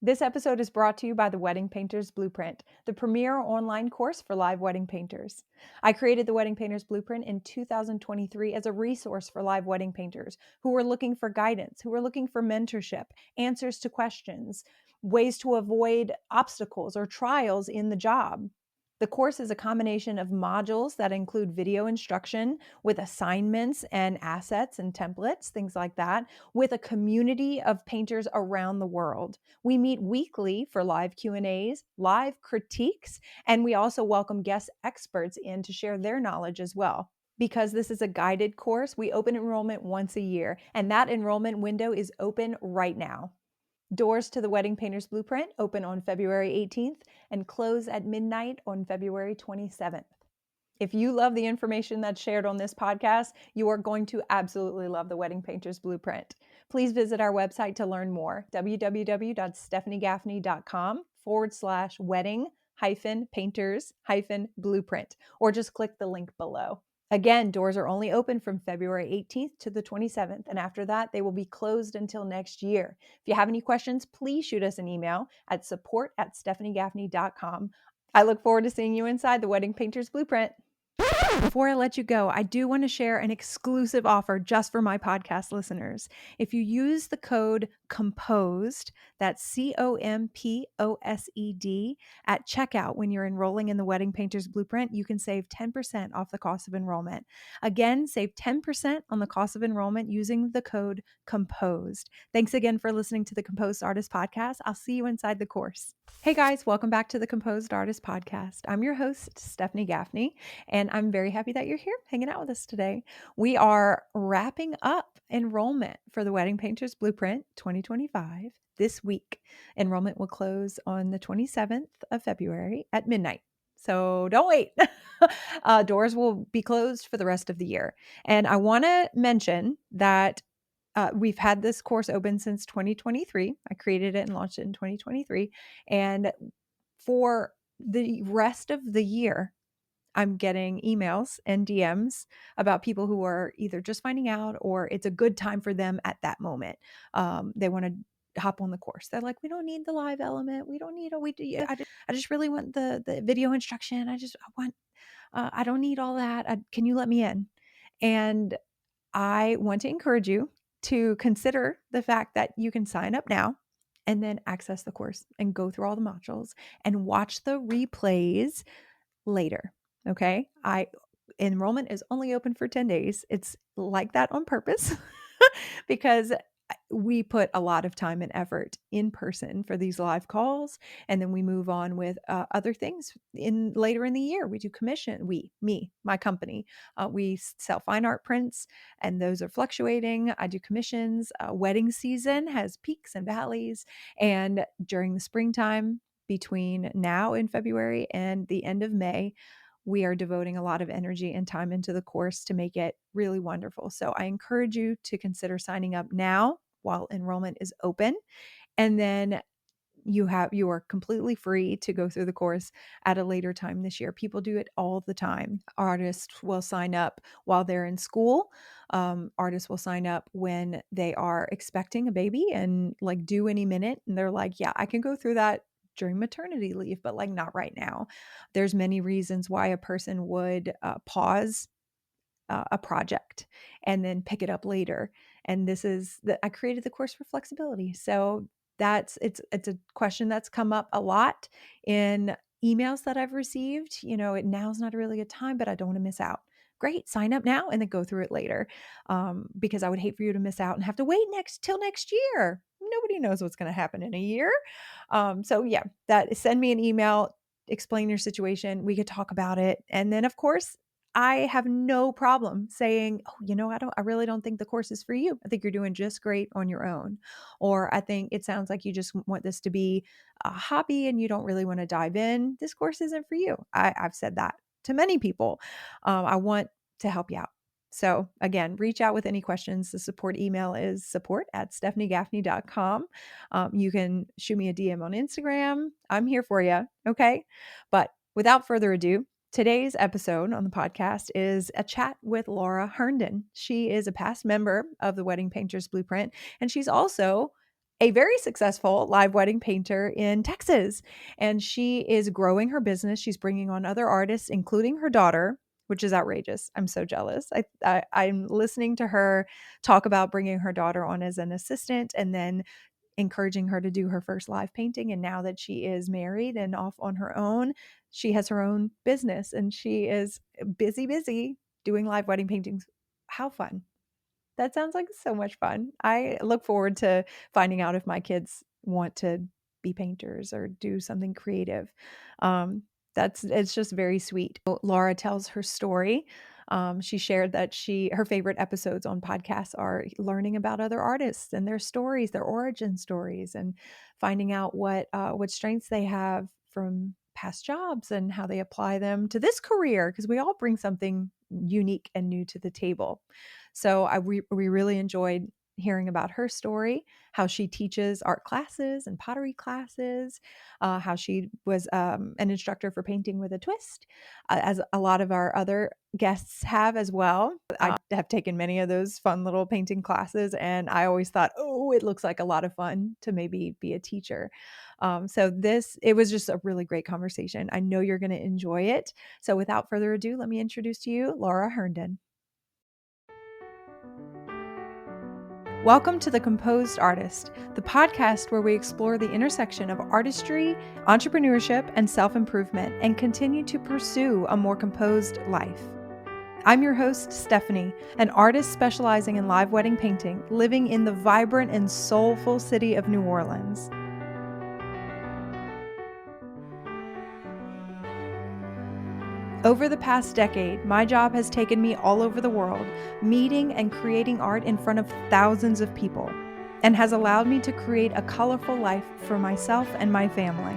This episode is brought to you by the Wedding Painter's Blueprint, the premier online course for live wedding painters. I created the Wedding Painter's Blueprint in 2023 as a resource for live wedding painters who were looking for guidance, who were looking for mentorship, answers to questions, ways to avoid obstacles or trials in the job. The course is a combination of modules that include video instruction with assignments and assets and templates, things like that, with a community of painters around the world. We meet weekly for live Q&As, live critiques, and we also welcome guest experts in to share their knowledge as well. Because this is a guided course, we open enrollment once a year, and that enrollment window is open right now. Doors to the Wedding Painter's Blueprint open on February 18th and close at midnight on February 27th. If you love the information that's shared on this podcast, you are going to absolutely love the Wedding Painter's Blueprint. Please visit our website to learn more, www.stephaniegaffney.com/wedding-painters-blueprint, or just click the link below. Again, doors are only open from February 18th to the 27th, and after that, they will be closed until next year. If you have any questions, please shoot us an email at support@stephaniegaffney.com. I look forward to seeing you inside the Wedding Painter's Blueprint. Before I let you go, I do want to share an exclusive offer just for my podcast listeners. If you use the code COMPOSED, that's COMPOSED, at checkout when you're enrolling in the Wedding Painter's Blueprint, you can save 10% off the cost of enrollment. Again, save 10% on the cost of enrollment using the code COMPOSED. Thanks again for listening to the Composed Artist Podcast. I'll see you inside the course. Hey guys, welcome back to the Composed Artist Podcast. I'm your host, Stephanie Gaffney, and I'm very happy that you're here hanging out with us today. We are wrapping up enrollment for the Wedding Painter's Blueprint 2025 this week. Enrollment will close on the 27th of February at midnight. So don't wait. Doors will be closed for the rest of the year. And I want to mention that we've had this course open since 2023. I created it and launched it in 2023. And for the rest of the year, I'm getting emails and DMs about people who are either just finding out or it's a good time for them at that moment. They want to hop on the course. They're like, we don't need the live element. We don't need I just really want the video instruction. I don't need all that. Can you let me in? And I want to encourage you to consider the fact that you can sign up now and then access the course and go through all the modules and watch the replays later. Okay. Enrollment is only open for 10 days. It's like that on purpose because we put a lot of time and effort in person for these live calls. And then we move on with other things later in the year. We do commission, my company, we sell fine art prints and those are fluctuating. I do commissions. Wedding season has peaks and valleys. And during the springtime, between now in February and the end of May, we are devoting a lot of energy and time into the course to make it really wonderful. So I encourage you to consider signing up now while enrollment is open. And then you are completely free to go through the course at a later time this year. People do it all the time. Artists will sign up while they're in school. Artists will sign up when they are expecting a baby and like due any minute. And they're like, yeah, I can go through that during maternity leave, but like not right now. There's many reasons why a person would pause a project and then pick it up later. And I created the course for flexibility. So it's a question that's come up a lot in emails that I've received. Now's not a really good time, but I don't want to miss out. Great, sign up now and then go through it later, because I would hate for you to miss out and have to wait till next year. Nobody knows what's going to happen in a year. So yeah, send me an email, explain your situation. We could talk about it, and then of course, I have no problem saying, oh, I really don't think the course is for you. I think you're doing just great on your own. Or I think it sounds like you just want this to be a hobby and you don't really want to dive in. This course isn't for you. I've said that to many people. I want to help you out. So again, reach out with any questions. The support email is support@stephaniegaffney.com. You can shoot me a DM on Instagram. I'm here for you. Okay. But without further ado, today's episode on the podcast is a chat with Laura Herndon. She is a past member of the Wedding Painter's Blueprint, and she's also a very successful live wedding painter in Texas. And she is growing her business. She's bringing on other artists, including her daughter, which is outrageous. I'm so jealous. I'm listening to her talk about bringing her daughter on as an assistant and then encouraging her to do her first live painting. And now that she is married and off on her own, she has her own business and she is busy doing live wedding paintings. How fun. That sounds like so much fun. I look forward to finding out if my kids want to be painters or do something creative. It's just very sweet. Laura tells her story. She shared that her favorite episodes on podcasts are learning about other artists and their stories, their origin stories, and finding out what strengths they have from past jobs and how they apply them to this career, because we all bring something unique and new to the table. So we really enjoyed hearing about her story, how she teaches art classes and pottery classes, how she was an instructor for painting with a twist, as a lot of our other guests have as well. I have taken many of those fun little painting classes, and I always thought, oh, it looks like a lot of fun to maybe be a teacher. It was just a really great conversation. I know you're going to enjoy it. So without further ado, let me introduce to you Laura Herndon. Welcome to The Composed Artist, the podcast where we explore the intersection of artistry, entrepreneurship, and self-improvement and continue to pursue a more composed life. I'm your host, Stephanie, an artist specializing in live wedding painting, living in the vibrant and soulful city of New Orleans. Over the past decade, my job has taken me all over the world, meeting and creating art in front of thousands of people, and has allowed me to create a colorful life for myself and my family.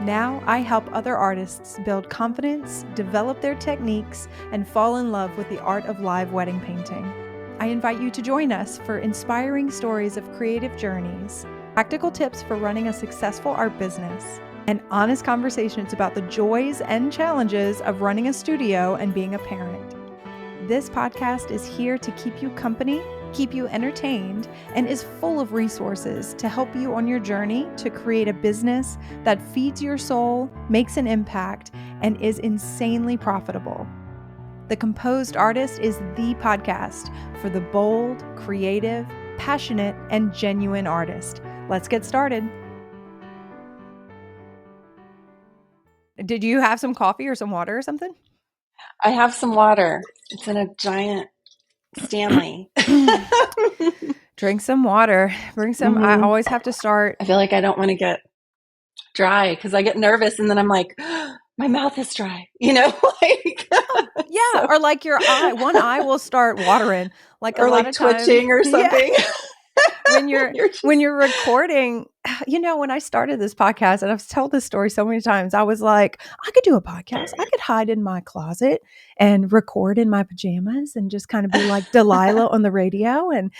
Now, I help other artists build confidence, develop their techniques, and fall in love with the art of live wedding painting. I invite you to join us for inspiring stories of creative journeys, practical tips for running a successful art business, and honest conversations about the joys and challenges of running a studio and being a parent. This podcast is here to keep you company, keep you entertained, and is full of resources to help you on your journey to create a business that feeds your soul, makes an impact, and is insanely profitable. The Composed Artist is the podcast for the bold, creative, passionate, and genuine artist. Let's get started. Did you have some coffee or some water or something? I have some water. It's in a giant Stanley. Drink some water. Bring some. I always have to start. I feel like I don't want to get dry because I get nervous and then I'm like, my mouth is dry, like. Yeah. Or like your eye, one eye will start watering. Like or a lot like of times, twitching or something. Yeah. When you're recording, when I started this podcast, and I've told this story so many times, I was like, I could do a podcast. I could hide in my closet and record in my pajamas and just kind of be like Delilah on the radio and,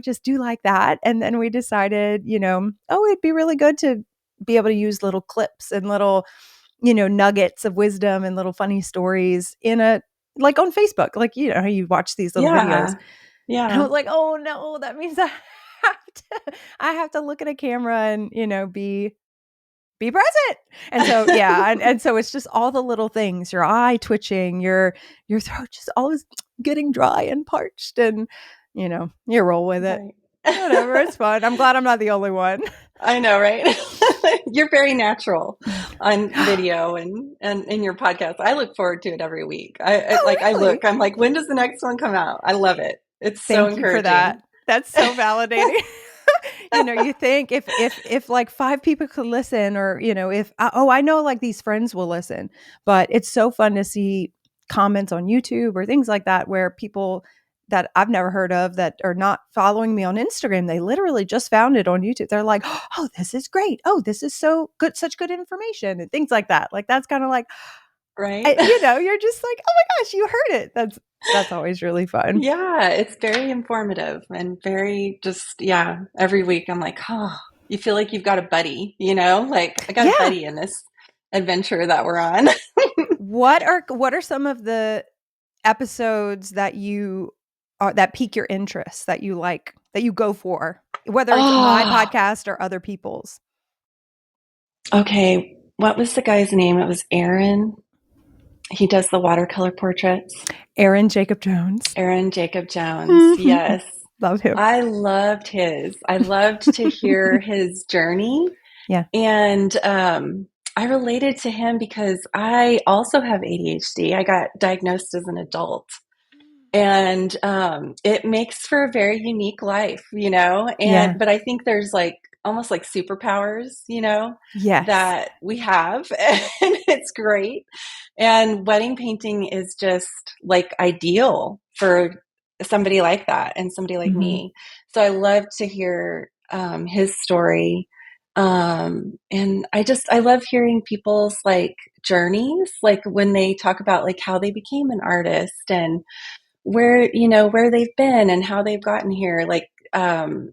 just do like that. And then we decided, it'd be really good to be able to use little clips and little, nuggets of wisdom and little funny stories like on Facebook, like, how you watch these little videos. Yeah. And I was like, oh no, that means I have to look at a camera and, be present. And so, yeah. And so it's just all the little things, your eye twitching, your throat just always getting dry and parched and, you roll with it. Right. Whatever. It's fun. I'm glad I'm not the only one. I know, right? You're very natural on video and in your podcast. I look forward to it every week. Really? I'm like, when does the next one come out? I love it. It's so encouraging. Thank you for that. That's so validating. You think if like 5 people could listen, or, I know like these friends will listen, but it's so fun to see comments on YouTube or things like that, where people that I've never heard of that are not following me on Instagram, they literally just found it on YouTube. They're like, oh, this is great. Oh, this is so good. Such good information and things like that. Like, that's kind of like, right. You're just like, oh my gosh, you heard it. That's always really fun. Yeah, it's very informative and very every week I'm like, oh, you feel like you've got a buddy, like I got a buddy in this adventure that we're on. What are some of the episodes that that pique your interest, that you like, that you go for? whether it's my Oh, podcast or other people's. okay. What was the guy's name? It was Aaron. He does the watercolor portraits. Aaron Jacob Jones. Aaron Jacob Jones. Mhm. Yes. Love him. I loved his. I loved to hear his journey. Yeah. And I related to him because I also have ADHD. I got diagnosed as an adult. And it makes for a very unique life, Yeah. but I think there's like almost like superpowers, Yes. that we have, and it's great. And wedding painting is just like ideal for somebody like that and somebody like Hmm. me. So I love to hear his story. And I love hearing people's like journeys, like when they talk about like how they became an artist and where they've been and how they've gotten here. Like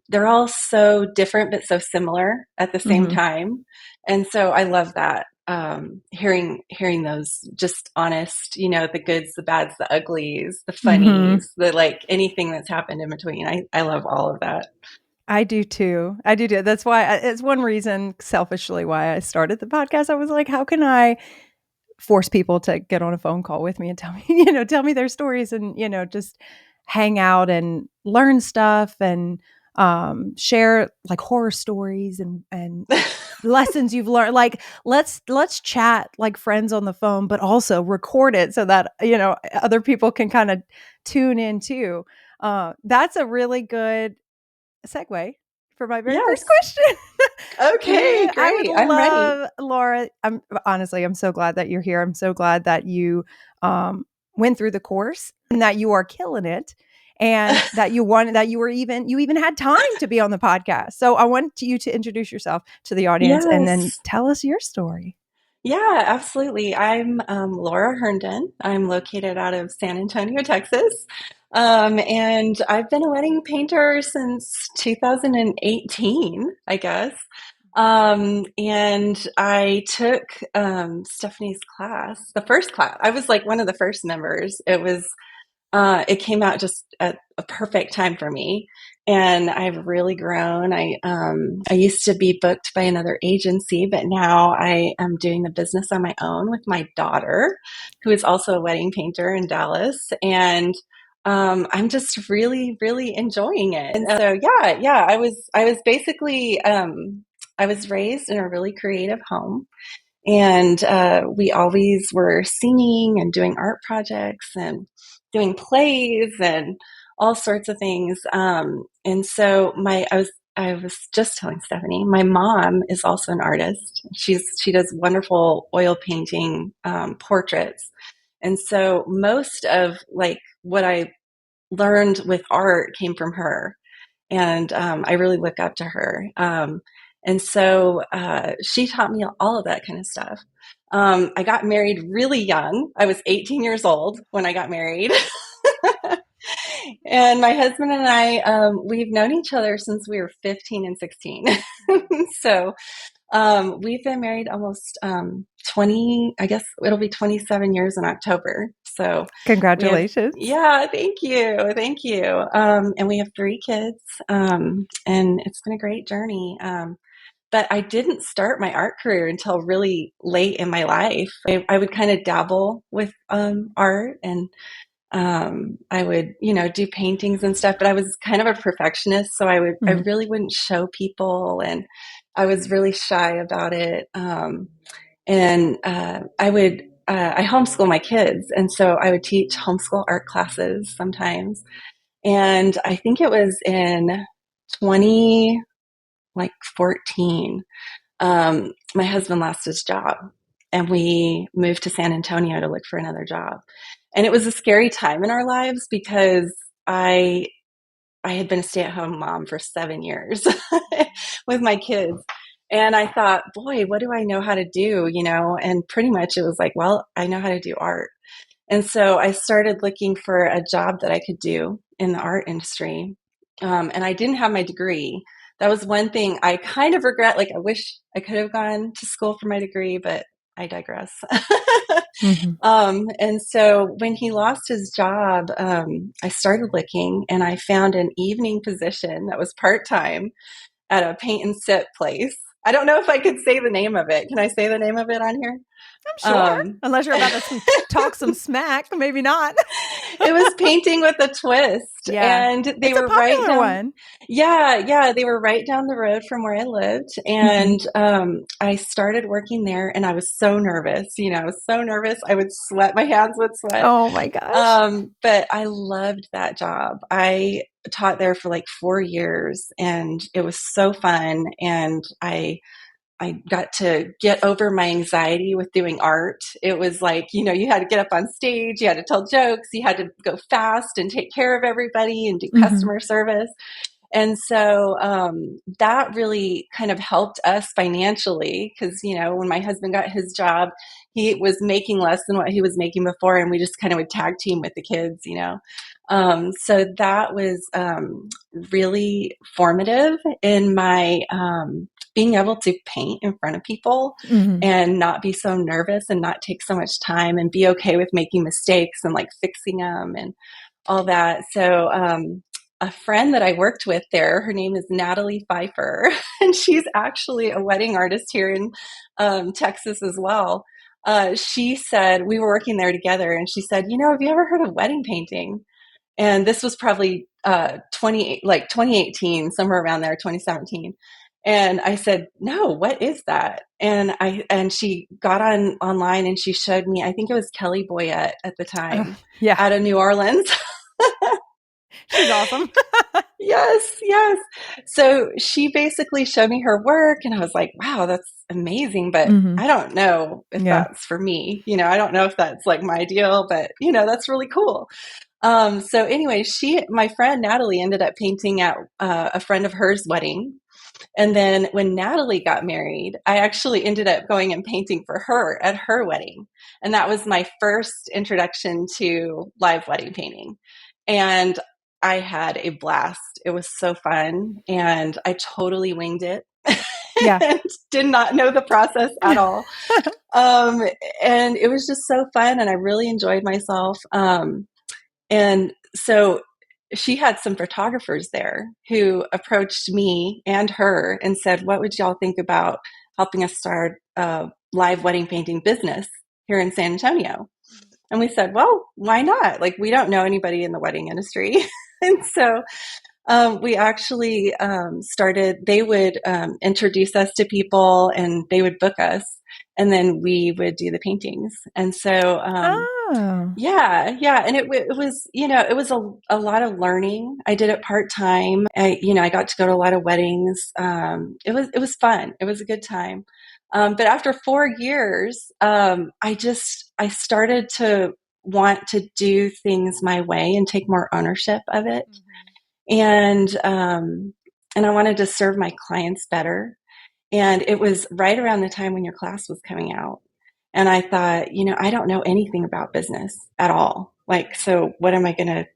they're all so different but so similar at the same Hmm. time. And so I love that, hearing those just honest, the goods, the bads, the uglies, the Hmm. funnies, the like anything that's happened in between. I love all of that. I do too. I do too. That's why it's one reason, selfishly, why I started the podcast. I was like, how can I force people to get on a phone call with me and tell me, tell me their stories and, just hang out and learn stuff and share like horror stories and lessons you've learned. Like let's chat like friends on the phone, but also record it so that, other people can kind of tune in too. That's a really good segue for my very first Yes. question. Okay, I would great. I'm ready. love, Laura. I'm so glad that you're here. I'm so glad that you went through the course and that you are killing it, and that you even had time to be on the podcast. So I want you to introduce yourself to the audience and then Yes. tell us your story. Yeah, absolutely. I'm Laura Herndon. I'm located out of San Antonio, Texas. And I've been a wedding painter since 2018, I guess. And I took Stephanie's class, the first class. I was like one of the first members. It came out just at a perfect time for me, and I've really grown. I used to be booked by another agency, but now I am doing the business on my own with my daughter, who is also a wedding painter in Dallas, and I'm just really, really enjoying it. And so, yeah, I was basically I was raised in a really creative home, and we always were singing and doing art projects and doing plays and all sorts of things. And so I was just telling Stephanie, my mom is also an artist. She does wonderful oil painting portraits. And so most of like what I learned with art came from her, and I really look up to her. And so she taught me all of that kind of stuff. I got married really young. I was 18 years old when I got married. And my husband and I, we've known each other since we were 15 and 16. So we've been married almost 20, I guess it'll be 27 years in October. So we have, Congratulations. yeah, thank you. Thank you. And we have 3 kids, and it's been a great journey. But I didn't start my art career until really late in my life. I would kind of dabble with art, and I would, do paintings and stuff, but I was kind of a perfectionist. So I Mhm. really wouldn't show people, and I was really shy about it. And I homeschool my kids. And so I would teach homeschool art classes sometimes. And I think it was in 20, like 14, my husband lost his job, and we moved to San Antonio to look for another job. And it was a scary time in our lives because I had been a stay-at-home mom for 7 years with my kids. And I thought, boy, what do I know how to do? And pretty much it was like, well, I know how to do art. And so I started looking for a job that I could do in the art industry. And I didn't have my degree. That was one thing I kind of regret. Like, I wish I could have gone to school for my degree, but I digress. Mhm. And so when he lost his job, I started looking and I found an evening position that was part-time at a paint and sip place. I don't know if I could say the name of it. Can I say the name of it on here? I'm sure. Um, Unless you're about to talk some smack, maybe not. it was painting with a twist, Yeah. and they It's a were right popular down. one. Yeah, they were right down the road from where I lived, Mhm. and I started working there, and I was so nervous. I was so nervous. I would sweat. My hands would sweat. Oh my gosh. But I loved that job. I taught there for like 4 years, and it was so fun. And I got to get over my anxiety with doing art. It was like, you had to get up on stage, you had to tell jokes, you had to go fast and take care of everybody and do Mhm. customer service. And so that really kind of helped us financially because, when my husband got his job, he was making less than what he was making before. And we just kind of would tag team with the kids. So that was really formative in my being able to paint in front of people Mhm. and not be so nervous and not take so much time and be okay with making mistakes and like fixing them and all that. So, a friend that I worked with there, her name is Natalie Pfeiffer, and she's actually a wedding artist here in Texas as well. She said, we were working there together, and she said, have you ever heard of wedding painting? And this was probably 2018, somewhere around there, 2017. And I said, no, what is that? And she got online and she showed me, I think it was Kelly Boyette at the time Yeah. out of New Orleans. She's awesome. Yes, yes. So she basically showed me her work, and I was like, wow, that's amazing. But Mhm. I don't know if Yeah. that's for me. I don't know if that's like my deal, but that's really cool. So anyway, my friend Natalie ended up painting at a friend of hers wedding. And then when Natalie got married, I actually ended up going and painting for her at her wedding. And that was my first introduction to live wedding painting. And I had a blast. It was so fun. And I totally winged it Yeah. and did not know the process at all. Um, and it was just so fun. And I really enjoyed myself. And so she had some photographers there who approached me and her and said, what would y'all think about helping us start a live wedding painting business here in San Antonio? And we said, well, why not? Like, we don't know anybody in the wedding industry. And so we actually started, they would introduce us to people and they would book us. And then we would do the paintings. And so Oh. yeah. And it was, it was a lot of learning. I did it part time. I got to go to a lot of weddings. It was fun. It was a good time. But after 4 years, I started to want to do things my way and take more ownership of it. Mhm. And I wanted to serve my clients better. And it was right around the time when your class was coming out. And I thought, I don't know anything about business at all. Like, so what am I going to,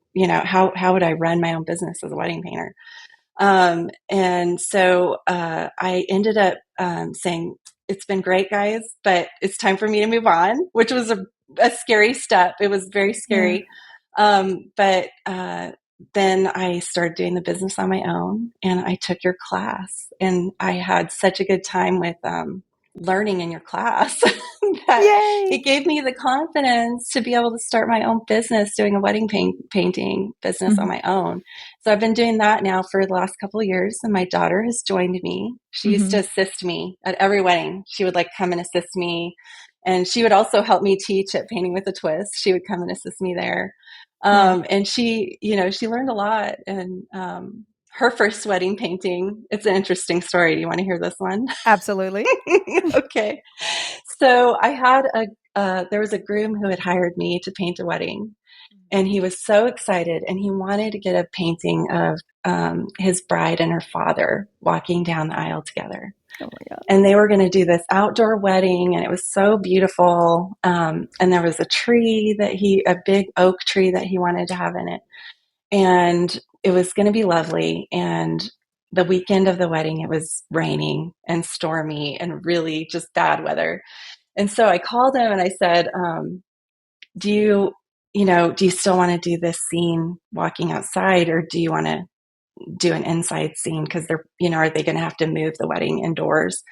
how would I run my own business as a wedding painter? And so I ended up saying, it's been great, guys, but it's time for me to move on, which was a scary step. It was very Yeah. scary. But then I started doing the business on my own and I took your class and I had such a good time with learning in your class that it Yay. gave me the confidence to be able to start my own business doing a wedding painting business on Mhm. my own. So I've been doing that now for the last couple of years and my daughter has joined me. She used to Mhm. assist me at every wedding. She would like come and assist me and she would also help me teach at Painting with a Twist. She would come and assist me there. Yeah. And she learned a lot and her first wedding painting, it's an interesting story. Do you want to hear this one? Absolutely. Okay. So there was a groom who had hired me to paint a wedding and he was so excited and he wanted to get a painting of his bride and her father walking down the aisle together. Oh my God. And they were going to do this outdoor wedding and it was so beautiful. And there was a big oak tree that he wanted to have in it. And it was going to be lovely. And the weekend of the wedding, it was raining and stormy and really just bad weather. And so I called him and I said, do do you still want to do this scene walking outside, or do you want to do an inside scene? Because are they going to have to move the wedding indoors?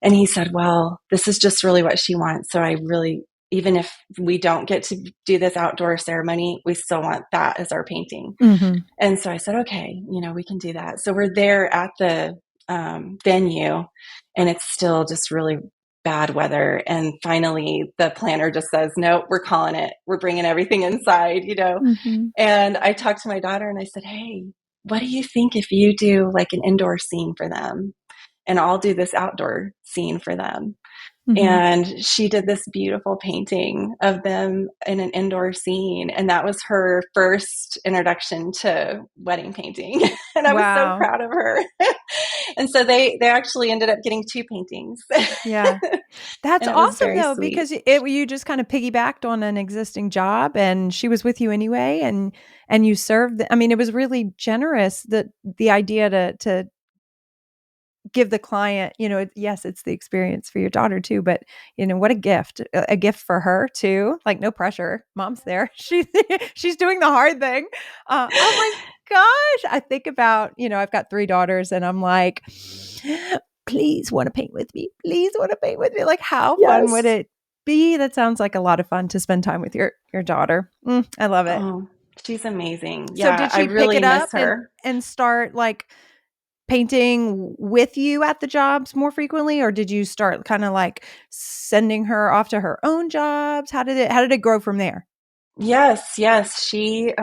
And he said, well, this is just really what she wants. So I really, even if we don't get to do this outdoor ceremony, we still want that as our painting. Mm-hmm. And so I said, okay, we can do that. So we're there at the venue, and it's still just really bad weather. And finally, the planner just says, no, we're calling it. We're bringing everything inside. Mm-hmm. And I talked to my daughter and I said, hey, what do you think if you do like an indoor scene for them? And I'll do this outdoor scene for them. Mm-hmm. And she did this beautiful painting of them in an indoor scene. And that was her first introduction to wedding painting. And I was so Wow. proud of her. And so they actually ended up getting two paintings. Yeah. That's And it was awesome very though, sweet. because you just kind of piggybacked on an existing job and she was with you anyway and you served I mean, it was really generous that the idea to give the client, yes, it's the experience for your daughter too, but what a gift for her too. Like no pressure. Mom's there. She's doing the hard thing. Oh my gosh. I think about, I've got 3 daughters and I'm like, please want to paint with me. Please want to paint with me. Like how fun would Yes. it be? That sounds like a lot of fun to spend time with your daughter. I love it. Oh, she's amazing. So Yeah, did I she pick really it miss up her. and start like painting with you at the jobs more frequently, or did you start kind of like sending her off to her own jobs? How did it grow from there? Yes, yes. She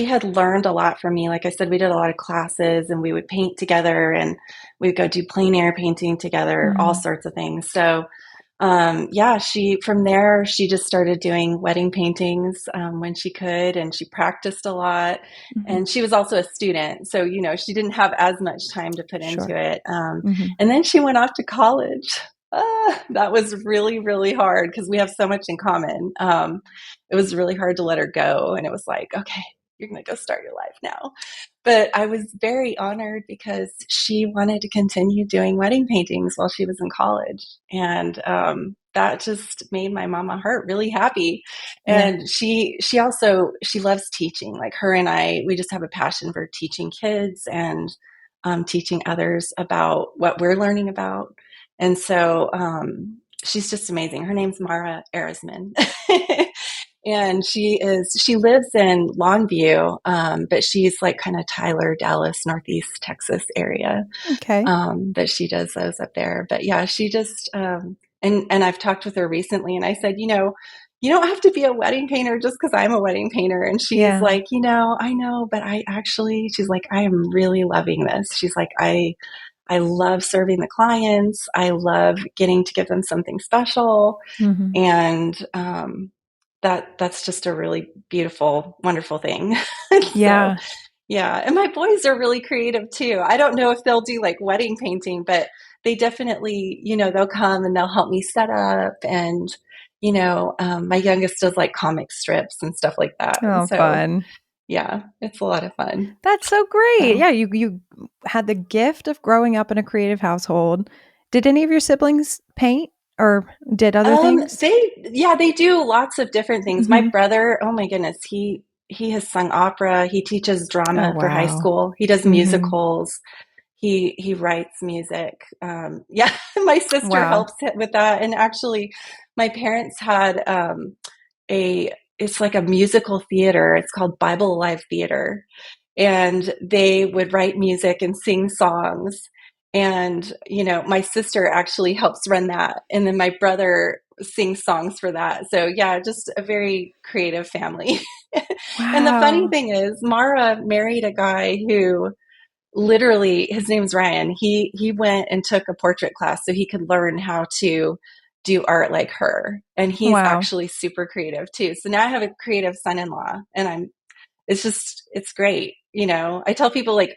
had learned a lot from me. Like I said, we did a lot of classes and we would paint together and we'd go do plein air painting together, all Mhm. sorts of things. So yeah, she from there she just started doing wedding paintings when she could, and she practiced a lot. Mhm. And she was also a student, so she didn't have as much time to put into Sure. it. Mhm. And then she went off to college. That was really, really hard because we have so much in common. It was really hard to let her go, and it was like, okay, you're going to go start your life now. But I was very honored because she wanted to continue doing wedding paintings while she was in college. And that just made my mama heart really happy. Yeah. And she loves teaching. Like her and we just have a passion for teaching kids and teaching others about what we're learning about. And so she's just amazing. Her name's Mara Erisman. And she lives in Longview, but she's like kind of Tyler, Dallas, Northeast Texas area. Okay. That she does those up there. But yeah, she just and I've talked with her recently, and I said, you don't have to be a wedding painter just because I'm a wedding painter. And she's Yeah. like, I know, but she's like, I am really loving this. She's like, I love serving the clients. I love getting to give them something special. Mhm. And that's just a really beautiful, wonderful thing. So Yeah. yeah, and my boys are really creative too. I don't know if they'll do like wedding painting, but they definitely, they'll come and they'll help me set up. And my youngest does like comic strips and stuff like that. And Oh, so fun. yeah, it's a lot of fun. That's so great. So Yeah, you had the gift of growing up in a creative household. Did any of your siblings paint or did other things? they do lots of different things. My Mhm. brother, oh my goodness, he has sung opera. He teaches Oh, drama for high wow. school. He does Mhm. musicals. He writes music. Yeah, my sister Wow. helps with that. And actually, my parents had a it's like a musical theater. It's called Bible Alive Theater, and they would write music and sing songs. And my sister actually helps run that, and then my brother sings songs for that. So yeah, just a very creative family. And the funny Wow. thing is, Mara married a guy who literally, his name's Ryan. He went and took a portrait class so he could learn how to do art like her, and he's Wow. actually super creative too. So now I have a creative son-in-law, and it's great. I tell people like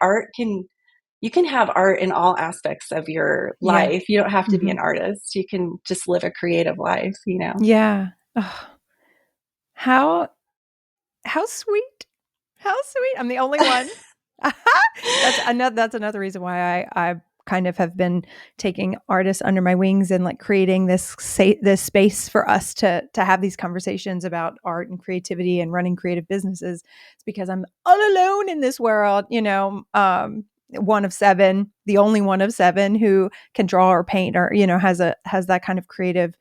you can have art in all aspects of your Yeah. life. You don't have to be Mhm. an artist. You can just live a creative life. Yeah. Ugh. How how sweet. How sweet. I'm the only one. That's another reason why I kind of have been taking artists under my wings and like creating this space for us to have these conversations about art and creativity and running creative businesses. It's because I'm all alone in this world, one of seven, the only one of seven who can draw or paint or, has that kind of creative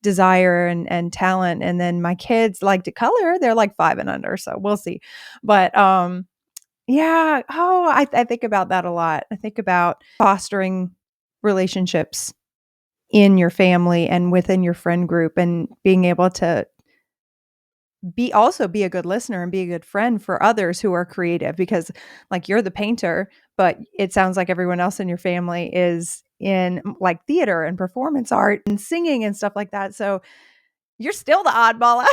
desire and talent. And then my kids like to color. They're like 5 and under, so we'll see. But yeah. Oh, I think about that a lot. I think about fostering relationships in your family and within your friend group, and being able to be a good listener and be a good friend for others who are creative, because like you're the painter, but it sounds like everyone else in your family is in like theater and performance art and singing and stuff like that. So you're still the oddball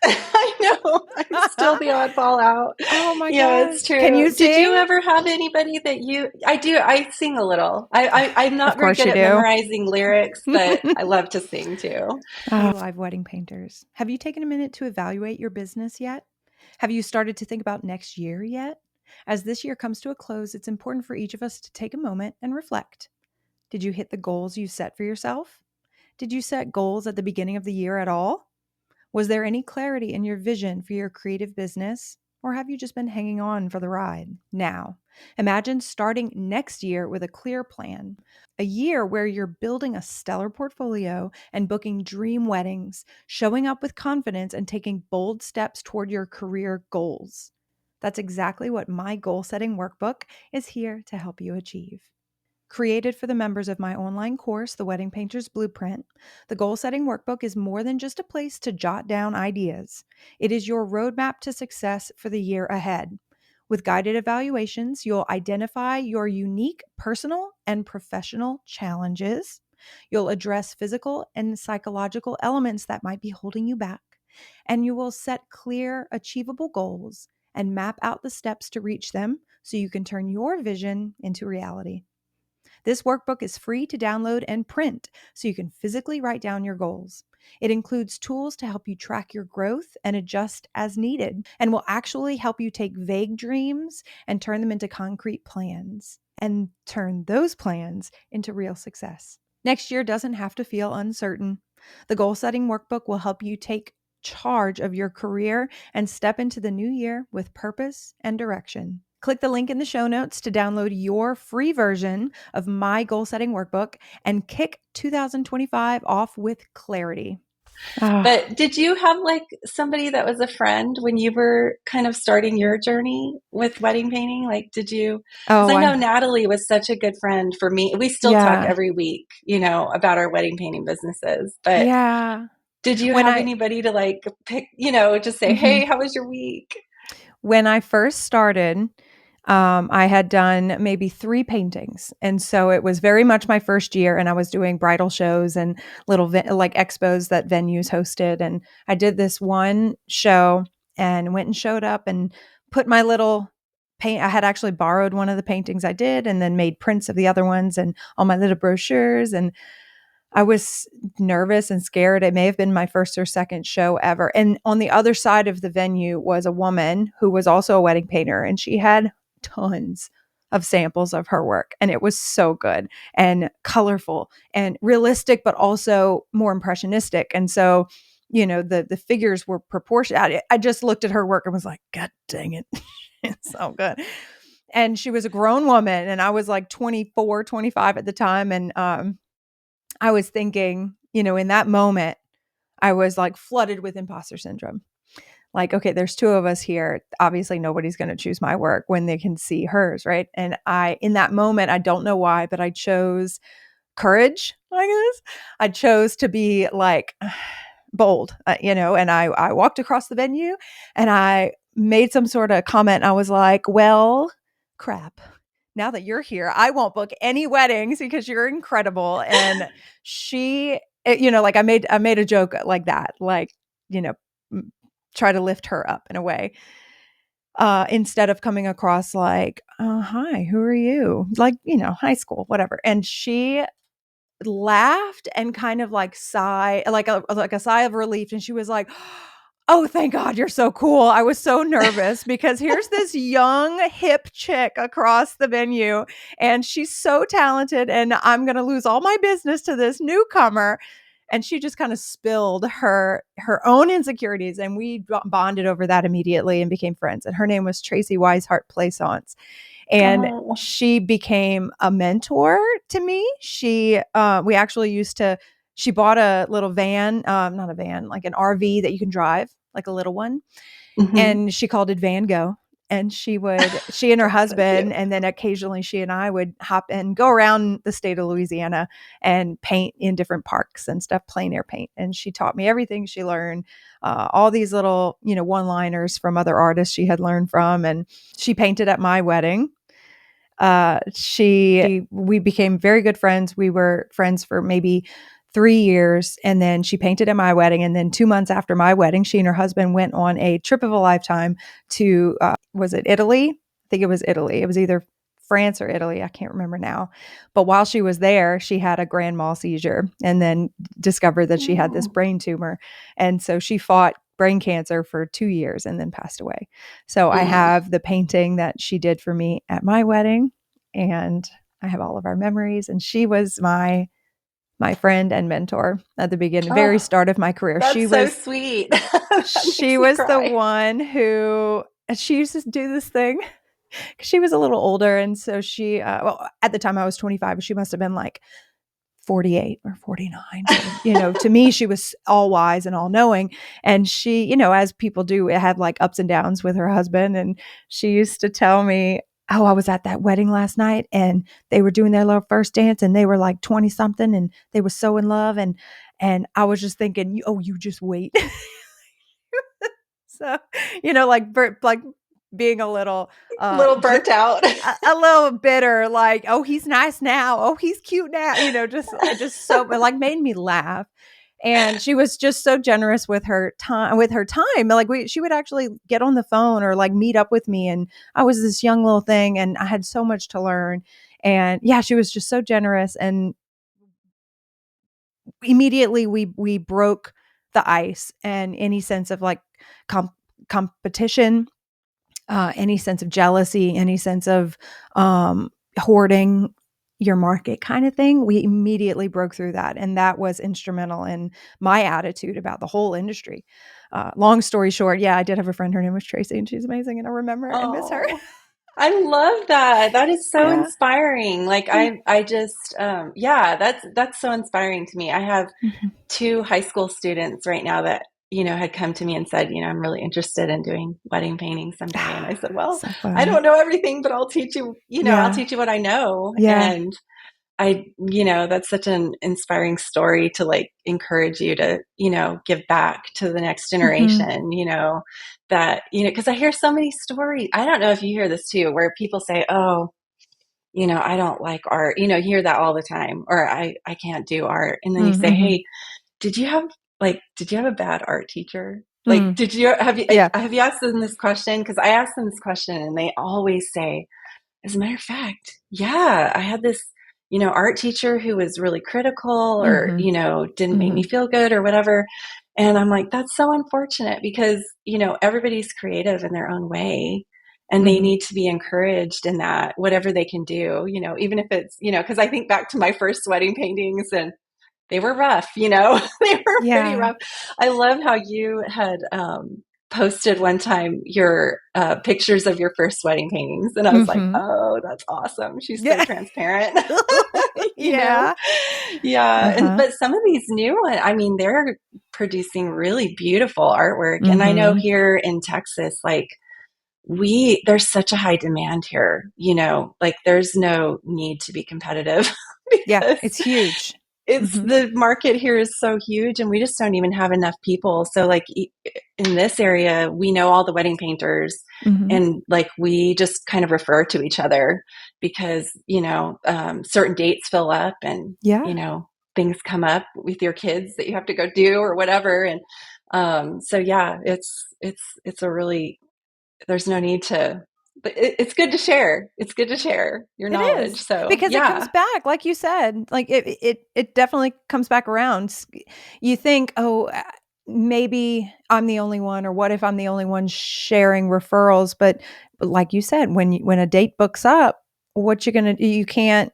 I know. I'm still out. the oddball out. Oh my Yeah, it's gosh. Can true. you Did you sing? ever have anybody that I do. I sing a little. I'm Of not very course good you at do. memorizing lyrics, but I love to sing too. Live wedding painters. Have you taken a minute to evaluate your business yet? Have you started to think about next year yet? As this year comes to a close, it's important for each of us to take a moment and reflect. Did you hit the goals you set for yourself? Did you set goals at the beginning of the year at all? Was there any clarity in your vision for your creative business, or have you just been hanging on for the ride? Now, imagine starting next year with a clear plan, a year where you're building a stellar portfolio and booking dream weddings, showing up with confidence, and taking bold steps toward your career goals. That's exactly what my goal setting workbook is here to help you achieve. Created for the members of my online course, The Wedding Painter's Blueprint, the Goal Setting Workbook is more than just a place to jot down ideas. It is your roadmap to success for the year ahead. With guided evaluations, you'll identify your unique personal and professional challenges. You'll address physical and psychological elements that might be holding you back. And you will set clear, achievable goals and map out the steps to reach them so you can turn your vision into reality. This workbook is free to download and print so you can physically write down your goals. It includes tools to help you track your growth and adjust as needed, and will actually help you take vague dreams and turn them into concrete plans, and turn those plans into real success. Next year doesn't have to feel uncertain. The Goal Setting Workbook will help you take charge of your career and step into the new year with purpose and direction. Click the link in the show notes to download your free version of my goal setting workbook and kick 2025 off with clarity. But did you have like somebody that was a friend when you were kind of starting your journey with wedding painting? Like, did you? Because Oh, I know I Natalie was such a good friend for me. We still talk yeah. every week, about our wedding painting businesses. But Yeah. did you When have I anybody to like pick, just say, mhm. hey, how was your week? When I first started, I had done maybe 3 paintings. And so it was very much my first year, and I was doing bridal shows and little like expos that venues hosted. And I did this one show and went and showed up and put my little paint. I had actually borrowed one of the paintings I did and then made prints of the other ones and all my little brochures. And I was nervous and scared. It may have been my first or second show ever. And on the other side of the venue was a woman who was also a wedding painter, and she had tons of samples of her work. And it was so good and colorful and realistic, but also more impressionistic. And so, the figures were proportionate. I just looked at her work and was like, God dang it. It's so good. And she was a grown woman, and I was like 24, 25 at the time. And I was thinking, in that moment, I was like flooded with imposter syndrome. Like, okay, there's 2 of us here. Obviously, nobody's going to choose my work when they can see hers, right? And in that moment, I don't know why, but I chose courage, I guess. I chose to be like bold, and I walked across the venue and I made some sort of comment. I was like, well, crap. Now that you're here, I won't book any weddings because you're incredible. And like I made a joke like that, like, you know, try to lift her up in a way. Instead of coming across like, oh, hi, who are you? Like, high school, whatever. And she laughed and kind of like sigh, like a sigh of relief. And she was like, Oh, thank God you're so cool. I was so nervous because here's this young, hip chick across the venue, and she's so talented, and I'm going to lose all my business to this newcomer. And she just kind of spilled her own insecurities, and we bonded over that immediately and became friends. And her name was Tracy Weishart Plaisance, and Oh. she became a mentor to me. We actually used to, she bought a little van, not a van, like an RV that you can drive, like a little one. Hmm. And she called it Van Go. And she and her That's so cute. husband, and then occasionally she and I would hop and go around the state of Louisiana and paint in different parks and stuff, plein air paint. And she taught me everything she learned, all these little, one liners from other artists she had learned from. And she painted at my wedding. We became very good friends. We were friends for maybe 3 years, and then she painted at my wedding. And then 2 months after my wedding, she and her husband went on a trip of a lifetime to was it Italy? I think it was Italy. It was either France or Italy. I can't remember now. But while she was there, she had a grand mal seizure, and then discovered that she had this Oh. brain tumor. And so she fought brain cancer for 2 years and then passed away. So I Mm. have the painting that she did for me at my wedding, and I have all of our memories. And she was my friend and mentor at the beginning, very Oh, start of my career. that's so sweet. That She makes me was the cry. one who, she used to do this thing because she was a little older, and so well, at the time I was 25, but she must have been like 48 or 49. So, to me, she was all wise and all knowing. And she, as people do, it had like ups and downs with her husband. And she used to tell me, oh, I was at that wedding last night, and they were doing their little first dance, and they were like 20 something, and they were so in love. And I was just thinking, oh, you just wait. So, like being a little, A little burnt out. a little bitter, like, oh, he's nice now, oh, he's cute now, just so, but like made me laugh. And she was just so generous with her time. Like, she would actually get on the phone or like meet up with me, and I was this young little thing, and I had so much to learn. And yeah, she was just so generous. And immediately we broke the ice, and any sense of like com- competition, any sense of jealousy, any sense of hoarding your market kind of thing. We immediately broke through that. And that was instrumental in my attitude about the whole industry. Long story short, yeah, I did have a friend. Her name was Tracy, and she's amazing. And I remember and miss her. Oh, I love that. That is so Yeah. inspiring. Like I just, yeah, that's so inspiring to me. I have Mhm. two high school students right now that, had come to me and said, I'm really interested in doing wedding painting someday. And I said, well, So I fun. don't know everything, but I'll teach you, I'll Yeah. teach you what I know. Yeah. And that's such an inspiring story to like encourage you to, give back to the next Hmm. generation, that, because I hear so many stories. I don't know if you hear this too, where people say, oh, I don't like art. You hear that all the time, or I can't do art. And then you say, Mm-hmm. hey, did you have did you have a bad art teacher? Like, Mm. did you Yeah. have you asked them this question? Because I asked them this question, and they always say, as a matter of fact, yeah, I had this, art teacher who was really critical, or, Mm-hmm. didn't make me Mm-hmm. feel good or whatever. And I'm like, that's so unfortunate because, everybody's creative in their own way, and they Mm-hmm. need to be encouraged in that, whatever they can do, even if it's, because I think back to my first wedding paintings, and they were rough, they were pretty Yeah. rough. I love how you had posted one time your pictures of your first wedding paintings. And I was like, Mm-hmm. oh, that's awesome. She's so Yeah. transparent, you know? Yeah. Yeah. And, Uh-huh. but some of these new ones, I mean, they're producing really beautiful artwork. And I know Mm-hmm. here in Texas, like, there's such a high demand here, like there's no need to be competitive Yeah, because it's huge. it's Mhm, the market here is so huge, and we just don't even have enough people. So like in this area, we know all the wedding painters, mhm. and like we just kind of refer to each other because, certain dates fill up, and, Yeah, things come up with your kids that you have to go do or whatever. And so yeah, it's a really, there's no need to, but it's good to share. It's good to share your it knowledge. is, So because it comes yeah. back, like you said, like, it definitely comes back around. You think, "Oh," maybe I'm the only one, or what if I'm the only one sharing referrals? But like you said, when a date books up, what you're gonna do, you can't,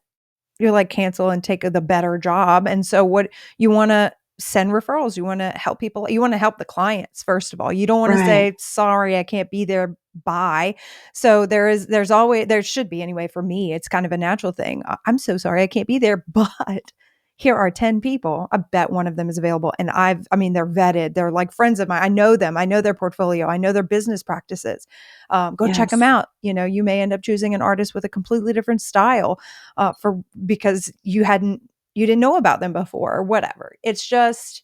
you're like, cancel and take the better job. And so what you want to send referrals, you want to help people, you want to help the clients. First of all, you don't want to Right. say, sorry, I can't be there. Bye. So there's always, there should be anyway, for me, it's kind of a natural thing. I'm so sorry I can't be there, but here are 10 people. I bet one of them is available. And I mean, they're vetted. They're like friends of mine. I know them. I know their portfolio. I know their business practices. Go check them Yes. out. You may end up choosing an artist with a completely different style, for because you didn't know about them before or whatever. It's just,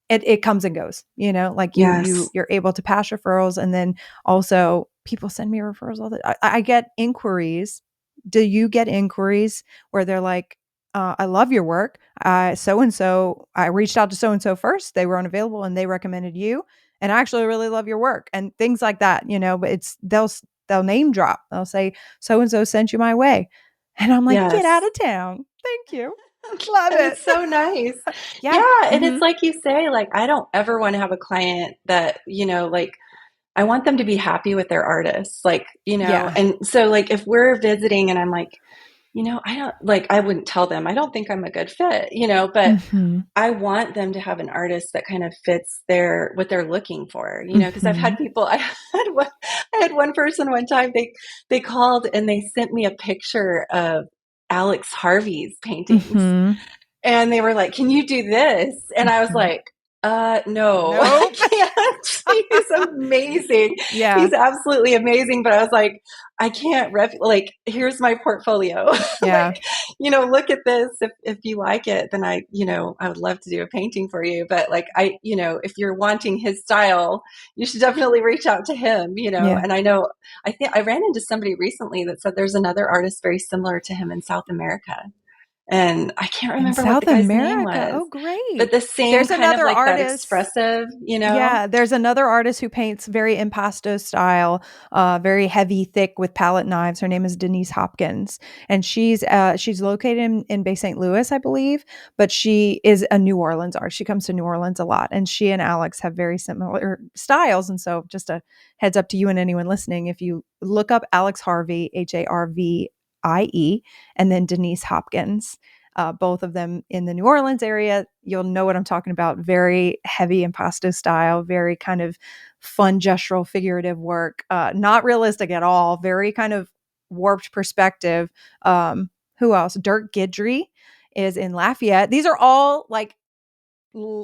it comes and goes, like Yes. you're able to pass referrals. And then also people send me referrals all the, I get inquiries. Do you get inquiries where they're like, I love your work. So and so, I reached out to so and so first. They were unavailable and they recommended you. And I actually really love your work and things like that, but they'll name drop. They'll say, so and so sent you my way. And I'm like, get out Yes. of town. Thank you. Love And it. it's so nice. Yeah. Yeah. And Hmm. it's like you say, like, I don't ever want to have a client that, like, I want them to be happy with their artists. Like, Yeah. and so, like, if we're visiting and I'm like, I don't like, I wouldn't tell them, I don't think I'm a good fit, but Hmm. I want them to have an artist that kind of fits what they're looking for, because I've Hmm. had people, I had one person one time, they called and they sent me a picture of Alex Harvey's paintings Hmm. and they were like, can you do this? And I was Hmm. like, no, I Nope. can't. He's amazing. Yeah. He's absolutely amazing. But I was like, I can't like, here's my portfolio. Yeah. Like, look at this. If you like it, then I would love to do a painting for you. But like, if you're wanting his style, you should definitely reach out to him. Yeah. And I think I ran into somebody recently that said there's another artist very similar to him in South America. And I can't In remember what the South guy's name America. was, Oh, great. but the same There's kind of another like that artist. expressive. Yeah, there's another artist who paints very impasto style, very heavy, thick with palette knives. Her name is Denise Hopkins, and she's located in Bay St. Louis, I believe, but she is a New Orleans artist. She comes to New Orleans a lot, and she and Alex have very similar styles. And so, just a heads up to you and anyone listening: if you look up Alex Harvey, Harvie, and then Denise Hopkins, both of them in the New Orleans area, you'll know what I'm talking about. Very heavy impasto style, very kind of fun gestural figurative work, not realistic at all, very kind of warped perspective. Who else? Dirk Gidry is in Lafayette. These are all like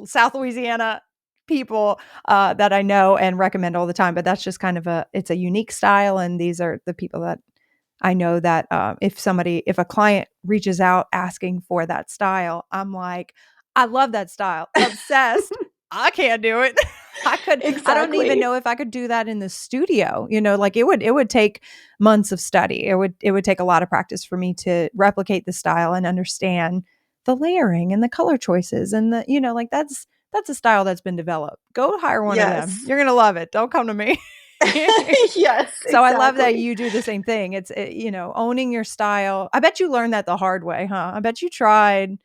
South Louisiana people that I know and recommend all the time, but that's just kind of it's a unique style. And these are the people that I know that if a client reaches out asking for that style, I'm like, I love that style, obsessed. I can't do it. I don't even Exactly. know if I could do that in the studio. Like it would take months of study. It would take a lot of practice for me to replicate the style and understand the layering and the color choices and like that's a style that's been developed. Go hire one of them. Yes. You're going to love it. Don't come to me. Yes, So I love that exactly. you do the same thing. Owning your style. I bet you learned that the hard way, huh? I bet you tried You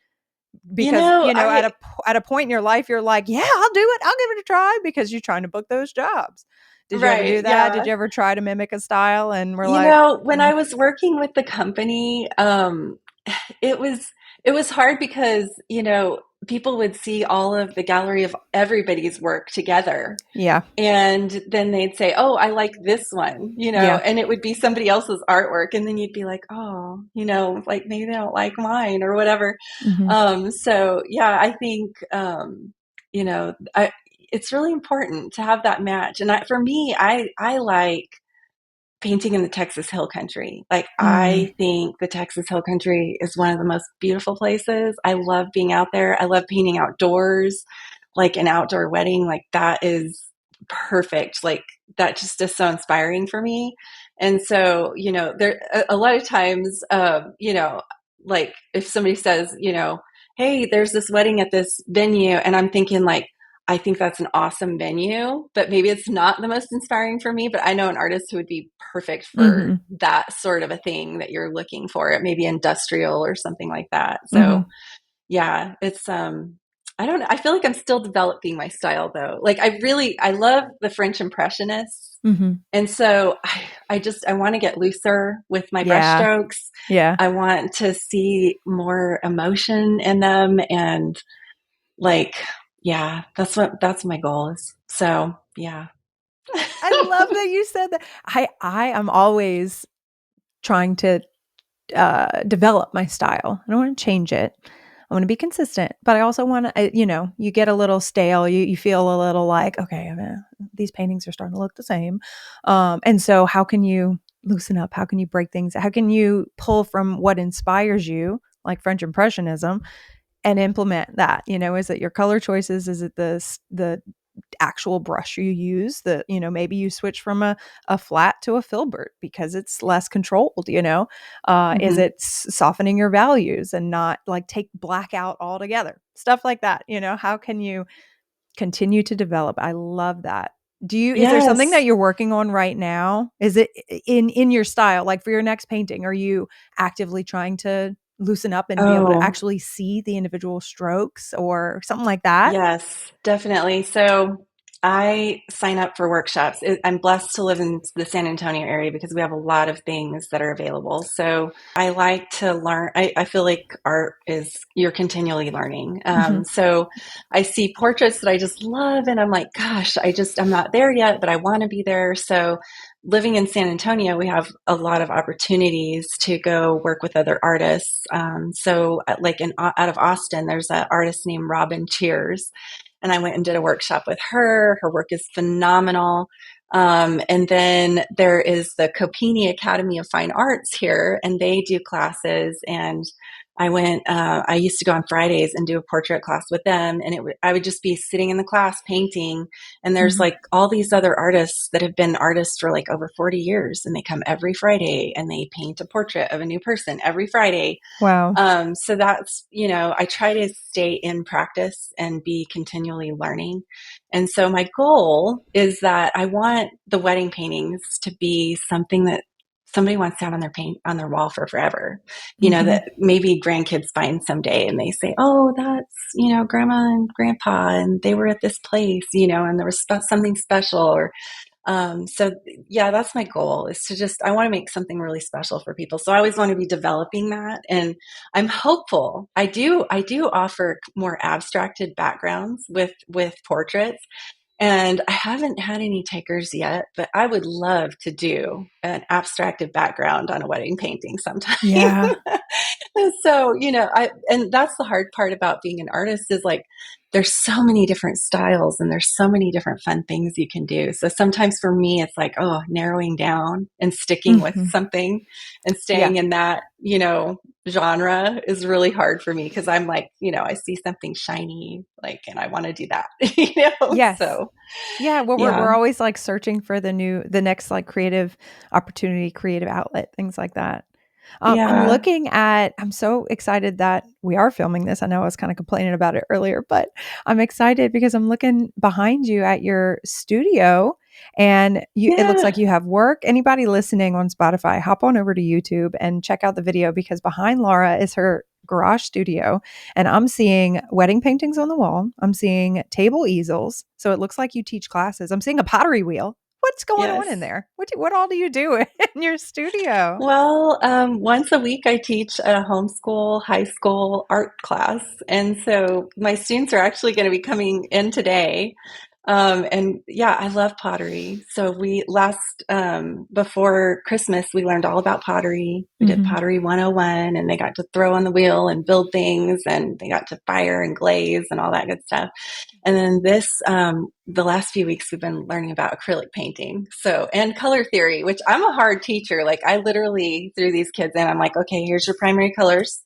because, know, I at a point in your life, you're like, yeah, I'll do it. I'll give it a try because you're trying to book those jobs. Did you ever right, do that? Did yeah. you ever try to mimic a style and we're like, When I was working with the company, it was it was hard because, people would see all of the gallery of everybody's work together. yeah, And then they'd say, "Oh, I like this one," yeah, and it would be somebody else's artwork. And then you'd be like, "Oh, like maybe they don't like mine or whatever." hmm, So yeah, I think, it's really important to have that match. And for me, I like painting in the Texas Hill Country. Like, mm, I think the Texas Hill Country is one of the most beautiful places. I love being out there. I love painting outdoors, like an outdoor wedding. Like, that is perfect. Like, that just is so inspiring for me. And so, there a lot of times, like if somebody says, hey, there's this wedding at this venue, and I'm thinking like, I think that's an awesome venue, but maybe it's not the most inspiring for me. But I know an artist who would be perfect for hmm, that sort of a thing that you're looking for. It may be industrial or something like that. hmm, So yeah, I don't know. I feel like I'm still developing my style though. Like I love the French Impressionists. Hmm. And so I want to get looser with my brush Yeah. strokes. Yeah. I want to see more emotion in them and like, yeah, that's my goal is. So yeah. I love that you said that. I am always trying to develop my style. I don't want to change it. I want to be consistent, but I also want to, you get a little stale. You feel a little like, okay, these paintings are starting to look the same. And so how can you loosen up? How can you break things? How can you pull from what inspires you, like French Impressionism, and implement that? Is it your color choices? Is it the actual brush you use? That, maybe you switch from a flat to a filbert because it's less controlled. Is Hmm. it softening your values and not like take black out altogether, stuff like that? How can you continue to develop? I love that. Is there something that Yes. you're working on right now? Is it in your style, like for your next painting? Are you actively trying to loosen up and be able to Oh, actually see the individual strokes or something like that? yes, definitely. So I sign up for workshops. I'm blessed to live in the San Antonio area because we have a lot of things that are available. So I like to learn. I feel like art is, you're continually learning. Hmm. So I see portraits that I just love, and I'm like, gosh, I'm not there yet, but I want to be there. So living in San Antonio, we have a lot of opportunities to go work with other artists. Like out of Austin, there's an artist named Robin Cheers, and I went and did a workshop with her. Her work is phenomenal. And then there is the Copini Academy of Fine Arts here, and they do classes. And I used to go on Fridays and do a portrait class with them. And I would just be sitting in the class painting. And there's Hmm. like all these other artists that have been artists for like over 40 years. And they come every Friday and they paint a portrait of a new person every Friday. Wow. So that's, I try to stay in practice and be continually learning. And so my goal is that I want the wedding paintings to be something that somebody wants to have on their wall for forever. Hmm. That maybe grandkids find someday and they say, oh, that's, grandma and grandpa, and they were at this place, and there was something special. Or so yeah, that's my goal, is to just, I want to make something really special for people. So I always want to be developing that. And I'm hopeful. I do offer more abstracted backgrounds with portraits. And I haven't had any takers yet, but I would love to do an abstracted background on a wedding painting sometime. Yeah. So, and that's the hard part about being an artist, is like, there's so many different styles and there's so many different fun things you can do. So sometimes for me, it's like, oh, narrowing down and sticking with Hmm. something and Yeah. staying in that, genre is really hard for me, because I'm like, I see something shiny, like, and I want to do that, Yes. so Yeah. Well, we're yeah. always like searching for the next like creative opportunity, creative outlet, things like that. Yeah. I'm so excited that we are filming this. I know I was kind of complaining about it earlier, but I'm excited because I'm looking behind you at your studio, and it looks Yeah. like you have work. Anybody listening on Spotify, hop on over to YouTube and check out the video, because behind Laura is her garage studio, and I'm seeing wedding paintings on the wall. I'm seeing table easels. So it looks like you teach classes. I'm seeing a pottery wheel. What's going on in Yes. there? What all do you do in your studio? Well, once a week I teach a homeschool high school art class. And so my students are actually going to be coming in today. And yeah, I love pottery. So before Christmas, we learned all about pottery. We did Mhm. Pottery 101, and they got to throw on the wheel and build things, and they got to fire and glaze and all that good stuff. And then the last few weeks, we've been learning about acrylic painting. So, and color theory, which I'm a hard teacher. Like, I literally threw these kids in. I'm like, okay, here's your primary colors,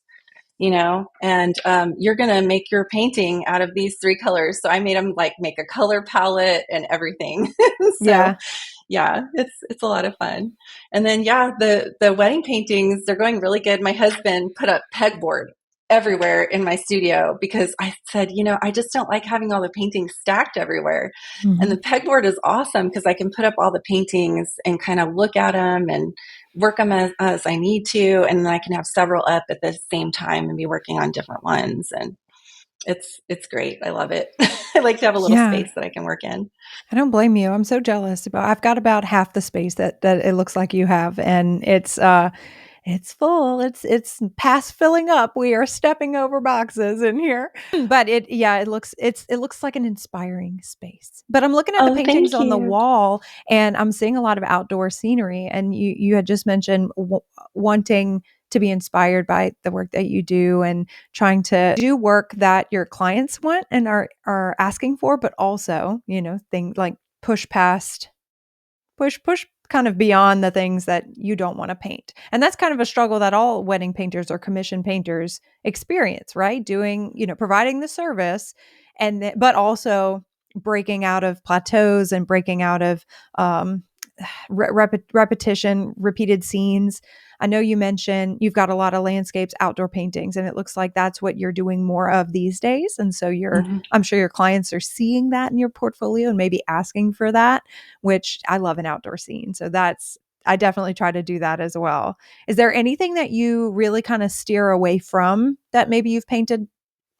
and you're going to make your painting out of these three colors. So I made them like make a color palette and everything. So Yeah. yeah, it's a lot of fun. And then yeah, the wedding paintings, they're going really good. My husband put up pegboard everywhere in my studio because I said, I just don't like having all the paintings stacked everywhere. And the Mhm. pegboard is awesome because I can put up all the paintings and kind of look at them and work them as I need to. And then I can have several up at the same time and be working on different ones. And It's great. I love it. I like to have a little Yeah. space that I can work in. I don't blame you. I'm so jealous about I've got about half the space that it looks like you have, and it's full. It's past filling up. We are stepping over boxes in here. But it looks like an inspiring space. But I'm looking at the Oh, paintings thank on the you. wall, and I'm seeing a lot of outdoor scenery, and you had just mentioned wanting to be inspired by the work that you do and trying to do work that your clients want and are asking for, but also, things like push kind of beyond the things that you don't want to paint. And that's kind of a struggle that all wedding painters or commission painters experience, right? Doing, providing the service but also breaking out of plateaus and breaking out of um, repetition, repeated scenes. I know you mentioned you've got a lot of landscapes, outdoor paintings, and it looks like that's what you're doing more of these days. And so Mhm. I'm sure your clients are seeing that in your portfolio and maybe asking for that, which I love an outdoor scene. So I definitely try to do that as well. Is there anything that you really kind of steer away from that maybe you've painted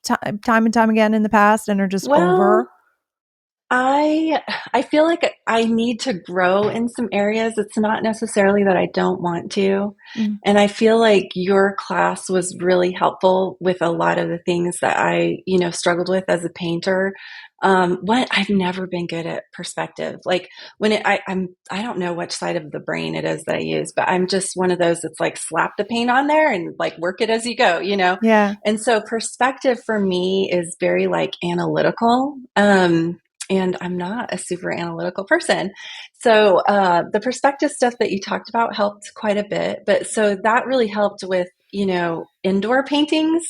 time and time again in the past and are just Well, over? I feel like I need to grow in some areas. It's not necessarily that I don't want to. Mm, And I feel like your class was really helpful with a lot of the things that I, struggled with as a painter. What I've never been good at perspective. Like when I don't know which side of the brain it is that I use, but I'm just one of those that's like slap the paint on there and like work it as you go. yeah. And so perspective for me is very like analytical. And I'm not a super analytical person. So the perspective stuff that you talked about helped quite a bit. But so that really helped with, indoor paintings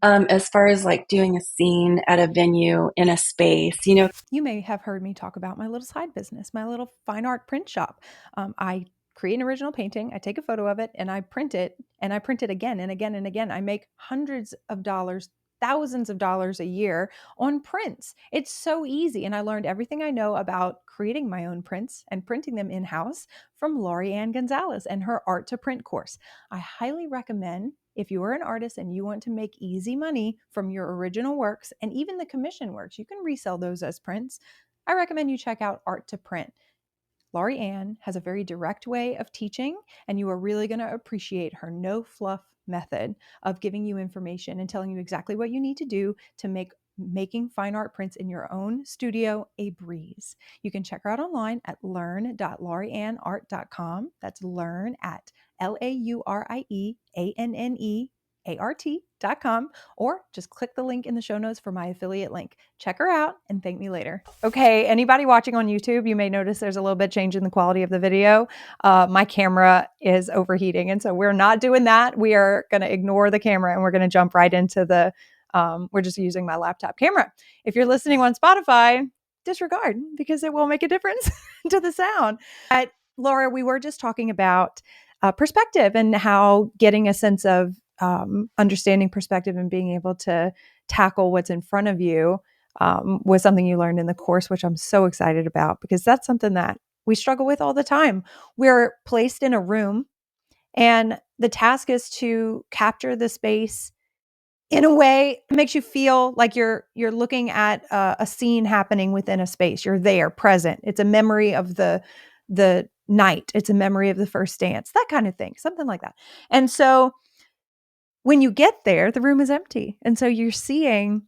as far as like doing a scene at a venue in a space. You may have heard me talk about my little side business, my little fine art print shop. I create an original painting, I take a photo of it, and I print it, and I print it again and again and again. I make hundreds of dollars, thousands of dollars a year on prints. It's so easy. And I learned everything I know about creating my own prints and printing them in house from Laura Ann Gonzalez and her Art to Print course. I highly recommend if you are an artist and you want to make easy money from your original works and even the commission works, you can resell those as prints. I recommend you check out Art to Print. Laurie Ann has a very direct way of teaching, and you are really going to appreciate her no fluff method of giving you information and telling you exactly what you need to do to make making fine art prints in your own studio a breeze. You can check her out online at learn.laurieannart.com. That's learn at LaurieAnnEart.com, or just click the link in the show notes for my affiliate link. Check her out and thank me later. Okay, anybody watching on YouTube, you may notice there's a little bit change in the quality of the video. My camera is overheating, and so we're not doing that. We are going to ignore the camera and we're going to jump right into we're just using my laptop camera. If you're listening on Spotify, disregard because it will make a difference to the sound. But Laura, we were just talking about perspective and how getting a sense of understanding perspective and being able to tackle what's in front of you was something you learned in the course, which I'm so excited about because that's something that we struggle with all the time. We're placed in a room, and the task is to capture the space in a way that makes you feel like you're looking at a scene happening within a space. You're there, present. It's a memory of the night. It's a memory of the first dance, that kind of thing, something like that. And so when you get there, the room is empty. And so you're seeing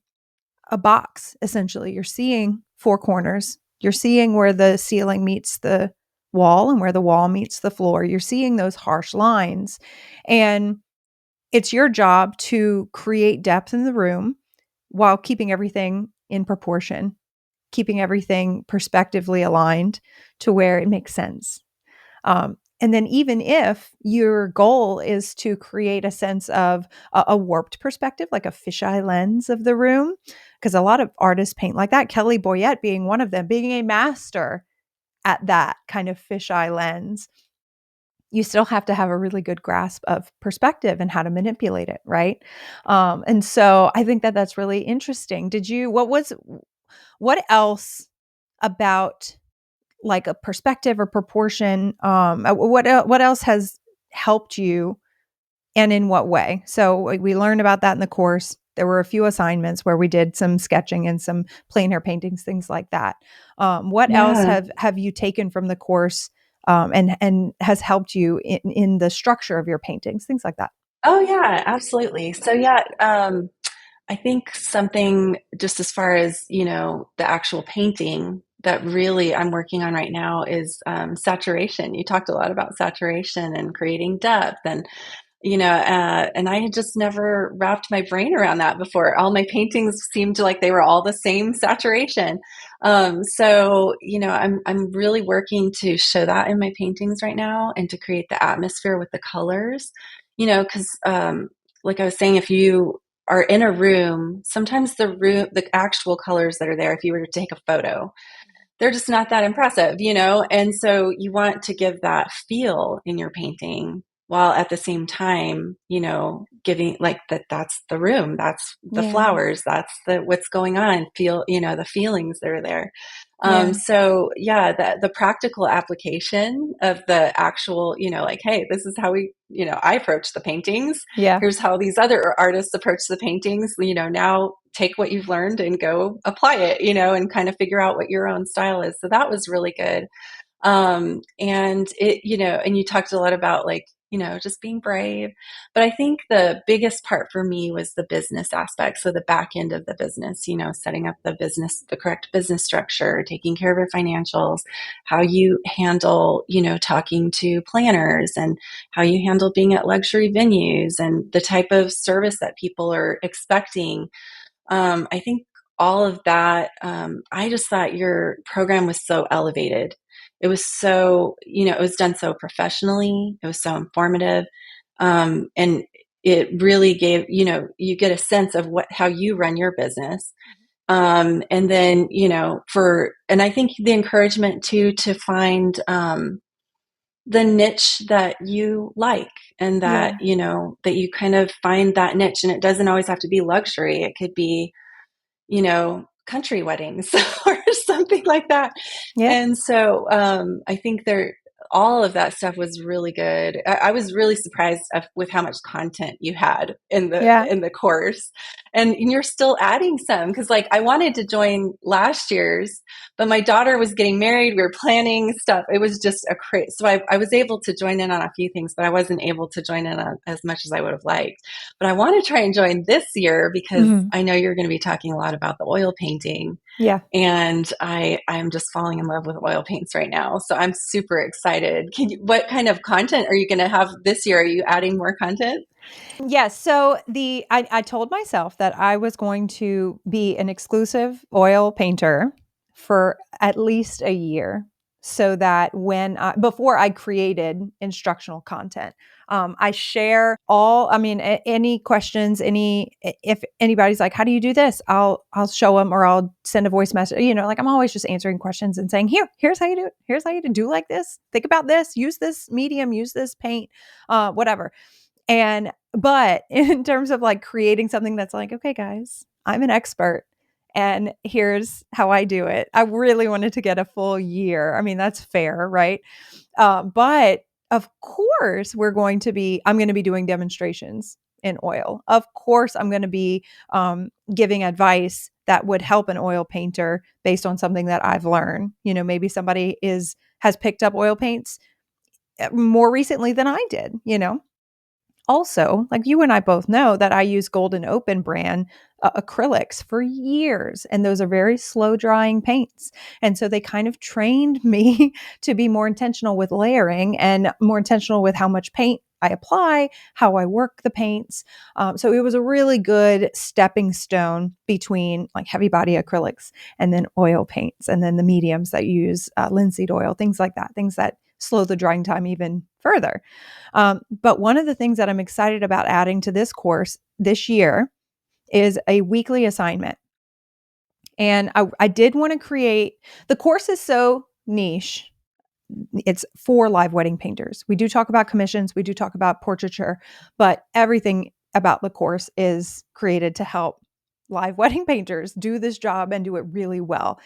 a box, essentially. You're seeing four corners. You're seeing where the ceiling meets the wall and where the wall meets the floor. You're seeing those harsh lines. And it's your job to create depth in the room while keeping everything in proportion, keeping everything perspectively aligned to where it makes sense. And then, even if your goal is to create a sense of a warped perspective, like a fisheye lens of the room, because a lot of artists paint like that, Kelly Boyette being one of them, being a master at that kind of fisheye lens, you still have to have a really good grasp of perspective and how to manipulate it, right? And so I think that that's really interesting. What else about like a perspective or proportion? What else has helped you, and in what way? So we learned about that in the course. There were a few assignments where we did some sketching and some plein air paintings, things like that. What else Yeah. have you taken from the course, and has helped you in the structure of your paintings, things like that? Oh yeah, absolutely. So yeah, I think something just as far as, the actual painting that really I'm working on right now is saturation. You talked a lot about saturation and creating depth and I had just never wrapped my brain around that before. All my paintings seemed like they were all the same saturation. I'm really working to show that in my paintings right now and to create the atmosphere with the colors, because like I was saying, if you are in a room, sometimes the actual colors that are there, if you were to take a photo, they're just not that impressive. And so you want to give that feel in your painting while at the same time, giving like that's the room, that's the Yeah. flowers, that's the what's going on, the feelings that are there. Yeah. So yeah, the practical application of the actual, like, hey, this is how I approach the paintings. Yeah. Here's how these other artists approach the paintings. Now take what you've learned and go apply it, and kind of figure out what your own style is. So that was really good. And you talked a lot about like, just being brave. But I think the biggest part for me was the business aspect. So the back end of the business, setting up the correct business structure, taking care of your financials, how you handle, talking to planners and how you handle being at luxury venues and the type of service that people are expecting. I think all of that, I just thought your program was so elevated. It was so, it was done so professionally. It was so informative. And it really gave, you get a sense of how you run your business. And then, and I think the encouragement too, to find, the niche that you like and that, Yeah. that you kind of find that niche, and it doesn't always have to be luxury. It could be, country weddings or something like that. Yeah. And so I think all of that stuff was really good. I was really surprised with how much content you had in the Yeah. in the course, and you're still adding some because like I wanted to join last year's, but my daughter was getting married. We were planning stuff. It was just a crazy. So I was able to join in on a few things, but I wasn't able to join in on as much as I would have liked. But I want to try and join this year because Mhm. I know you're going to be talking a lot about the oil painting, Yeah. and I'm just falling in love with oil paints right now. So I'm super excited. What kind of content are you going to have this year? Are you adding more content? Yes. So I told myself that I was going to be an exclusive oil painter for at least a year, so that before I created instructional content, I share all. I mean, any questions, if anybody's like, "How do you do this?" I'll show them, or I'll send a voice message. Like I'm always just answering questions and saying, here's how you do it. Here's how you do like this. Think about this. Use this medium. Use this paint. Whatever. But in terms of like creating something that's like, okay, guys, I'm an expert and here's how I do it. I really wanted to get a full year. I mean, that's fair, right? But of course, I'm going to be doing demonstrations in oil. Of course, I'm going to be giving advice that would help an oil painter based on something that I've learned. Maybe somebody has picked up oil paints more recently than I did. Also, like you and I both know that I use Golden Open brand acrylics for years, and those are very slow drying paints. And so they kind of trained me to be more intentional with layering and more intentional with how much paint I apply, how I work the paints. So it was a really good stepping stone between like heavy body acrylics and then oil paints, and then the mediums that use linseed oil, things like that, things that slow the drying time even further. But one of the things that I'm excited about adding to this course this year is a weekly assignment. And I did want to create the course is so niche. It's for live wedding painters. We do talk about commissions, we do talk about portraiture, but everything about the course is created to help live wedding painters do this job and do it really well.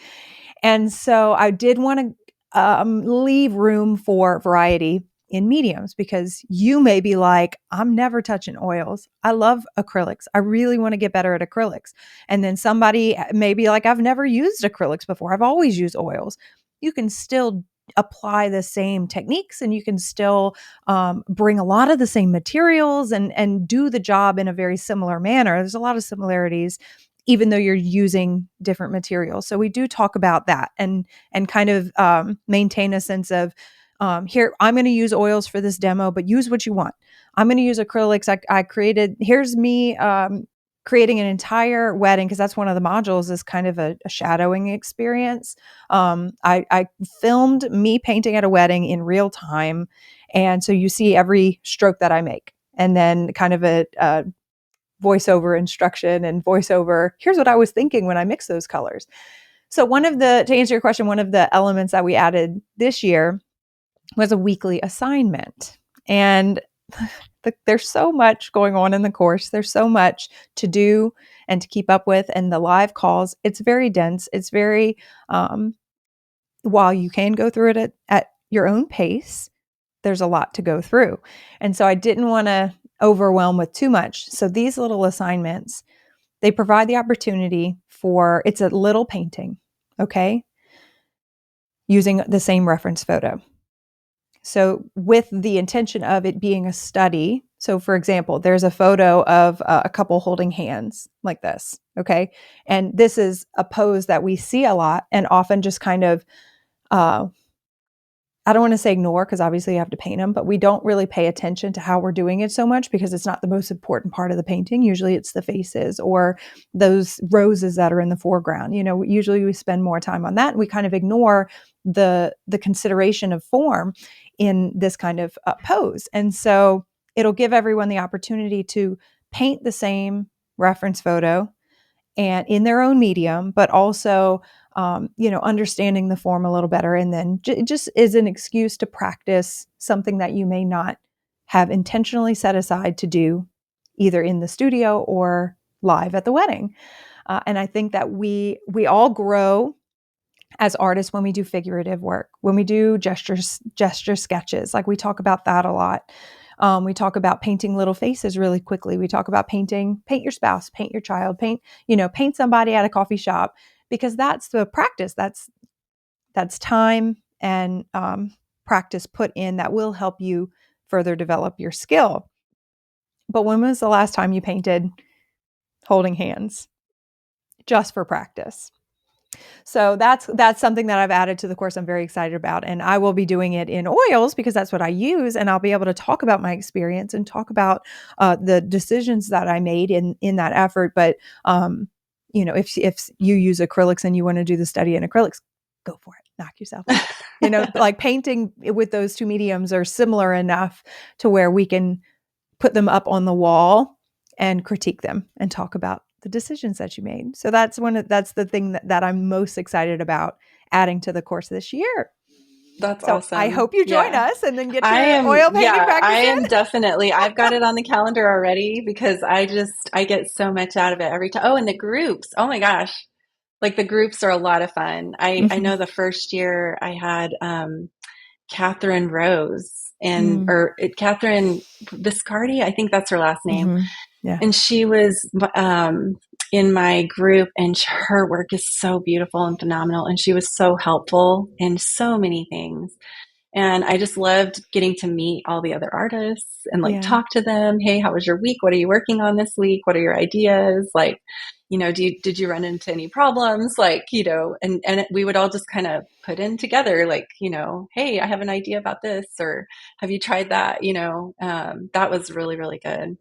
And so I did want to leave room for variety in mediums, because you may be like, I'm never touching oils. I love acrylics. I really want to get better at acrylics. And then somebody may be like, I've never used acrylics before. I've always used oils. You can still apply the same techniques, and you can still bring a lot of the same materials and do the job in a very similar manner. There's a lot of similarities, even though you're using different materials. So we do talk about that and kind of maintain a sense of, here, I'm going to use oils for this demo, but use what you want. I'm going to use acrylics. I created, here's me creating an entire wedding, because that's one of the modules, is kind of a shadowing experience. I filmed me painting at a wedding in real time. And so you see every stroke that I make, and then kind of a voiceover instruction and voiceover, here's what I was thinking when I mixed those colors. So to answer your question, one of the elements that we added this year was a weekly assignment. And there's so much going on in the course. There's so much to do and to keep up with. And the live calls, it's very dense. It's very, while you can go through it at your own pace, there's a lot to go through. And so I didn't want to overwhelm with too much. So these little assignments, they provide the opportunity for, it's a little painting, okay, using the same reference photo. So with the intention of it being a study. So for example, there's a photo of a couple holding hands like this, okay? And this is a pose that we see a lot and often just kind of, I don't want to say ignore, because obviously you have to paint them, but we don't really pay attention to how we're doing it so much because it's not the most important part of the painting. Usually it's the faces or those roses that are in the foreground. Usually we spend more time on that, and we kind of ignore the consideration of form in this kind of pose. And so it'll give everyone the opportunity to paint the same reference photo and in their own medium, but also understanding the form a little better. And then it just is an excuse to practice something that you may not have intentionally set aside to do either in the studio or live at the wedding. And I think that we all grow as artists when we do figurative work, when we do gesture sketches. Like we talk about that a lot. We talk about painting little faces really quickly. We talk about paint your spouse, paint your child, paint somebody at a coffee shop, because that's the practice. That's time and practice put in that will help you further develop your skill. But when was the last time you painted holding hands just for practice? So that's something that I've added to the course I'm very excited about. And I will be doing it in oils because that's what I use. And I'll be able to talk about my experience and talk about the decisions that I made in that effort. But, if you use acrylics and you want to do the study in acrylics, go for it. Knock yourself out. Like painting with those two mediums are similar enough to where we can put them up on the wall and critique them and talk about the decisions that you made. So that's the thing that I'm most excited about adding to the course this year. That's so awesome. I hope you join us and then get your oil painting practice I in. am definitely, I've got it on the calendar already because I get so much out of it every time. Oh, and the groups. Oh my gosh. Like the groups are a lot of fun. I know the first year I had, Catherine Rose Catherine Viscardi. I think that's her last name. Mm-hmm. Yeah. And she was in my group, and her work is so beautiful and phenomenal. And she was so helpful in so many things. And I just loved getting to meet all the other artists and talk to them. Hey, how was your week? What are you working on this week? What are your ideas? Did you run into any problems? And we would all just kind of put in together, hey, I have an idea about this, or have you tried that? That was really, really good.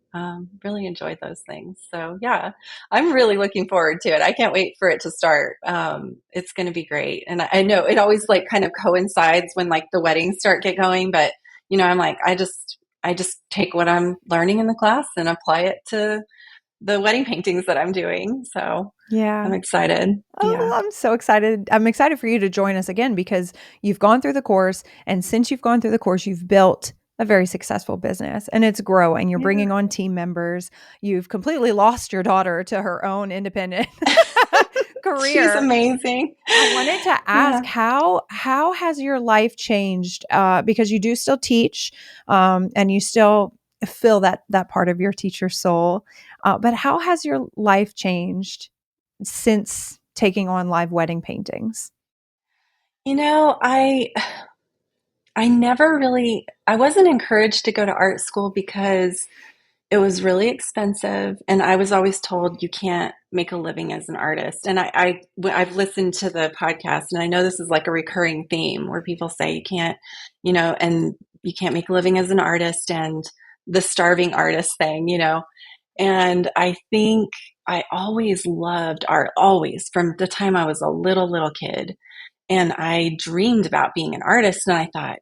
Really enjoyed those things. So yeah, I'm really looking forward to it. I can't wait for it to start. It's going to be great. And I know it always kind of coincides when the weddings get going, but I'm I just take what I'm learning in the class and apply it to the wedding paintings that I'm doing. So yeah, I'm excited. Oh, yeah. I'm so excited. I'm excited for you to join us again because you've gone through the course. And since you've gone through the course, you've built a very successful business and it's growing. You're bringing on team members. You've completely lost your daughter to her own independent She's career. amazing. I wanted to Yeah. ask how has your life changed? Because you do still teach, and you still feel that part of your teacher soul. But how has your life changed since taking on live wedding paintings? You know, I never really I wasn't encouraged to go to art school because it was really expensive, and I was always told you can't make a living as an artist. And I've listened to the podcast, and I know this is like a recurring theme where people say you can't, and you can't make a living as an artist, and the starving artist thing, And I think I always loved art, always from the time I was a little kid. And I dreamed about being an artist, and I thought,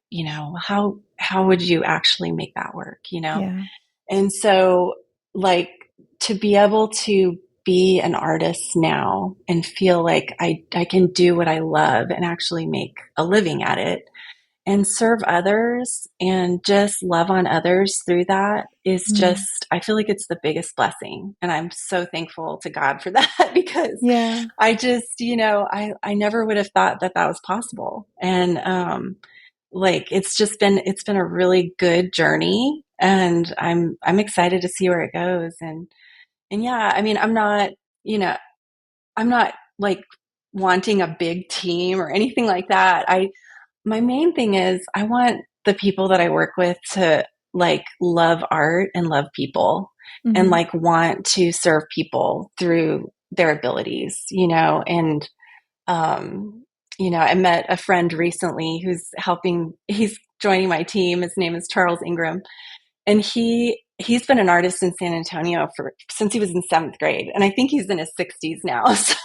how would you actually make that work? Yeah. And so, like, to be able to be an artist now and feel like I can do what I love and actually make a living at it and serve others and just love on others through that is Mm. just, I feel like it's the biggest blessing. And I'm so thankful to God for that because Yeah. I just, I never would have thought that that was possible. And, like it's been a really good journey, and I'm excited to see where it goes. And yeah, I mean, you know I'm not like wanting a big team or anything like that. I My main thing is I want the people that I work with to like love art and love people and Hmm. like want to serve people through their abilities, and um, I met a friend recently he's joining my team. His name is Charles Ingram, and he's been an artist in San Antonio since he was in 7th grade, and I think he's in his 60s now. So,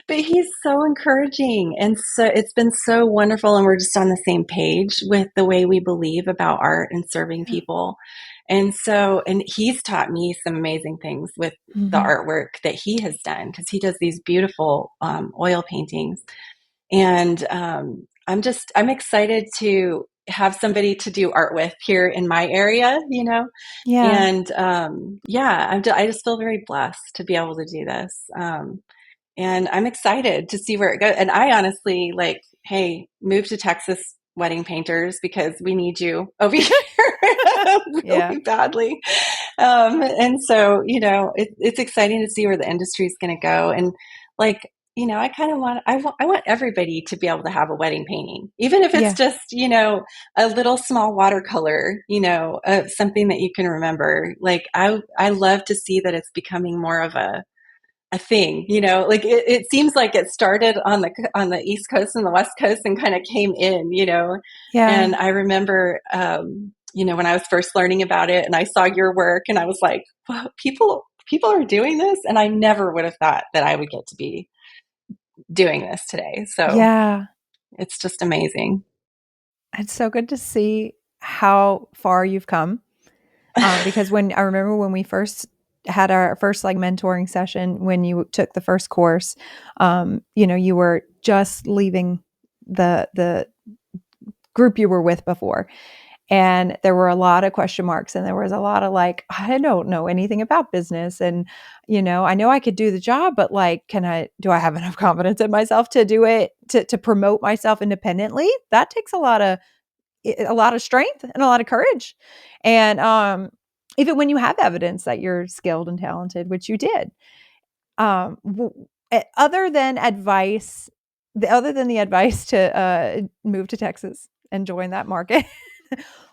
but he's so encouraging, and so it's been so wonderful, and we're just on the same page with the way we believe about art and serving Yeah. people. And he's taught me some amazing things with the Hmm. artwork that he has done, because he does these beautiful oil paintings. And I'm excited to have somebody to do art with here in my area. Yeah. And yeah, I just feel very blessed to be able to do this. And I'm excited to see where it goes. And I honestly, like, hey, move to Texas, wedding painters, because we need you over here Yeah. really badly. And so, it's exciting to see where the industry is going to go. And like, I kind of I want everybody to be able to have a wedding painting, even if it's Yeah. just, a little small watercolor, something that you can remember. Like, I love to see that it's becoming more of a thing, like it seems like it started on the East Coast and the West Coast and kind of came in. Yeah. And I remember, when I was first learning about it and I saw your work and I was like, wow, people are doing this. And I never would have thought that I would get to be doing this today. So Yeah. it's just amazing. It's so good to see how far you've come. Because when I remember when we first had our first like mentoring session, when you took the first course, you were just leaving the group you were with before. And there were a lot of question marks, and there was a lot of like, I don't know anything about business. And, I know I could do the job, but like, do I have enough confidence in myself to do it, to promote myself independently? That takes a lot of strength and a lot of courage. And even when you have evidence that you're skilled and talented, which you did, other than the advice to move to Texas and join that market,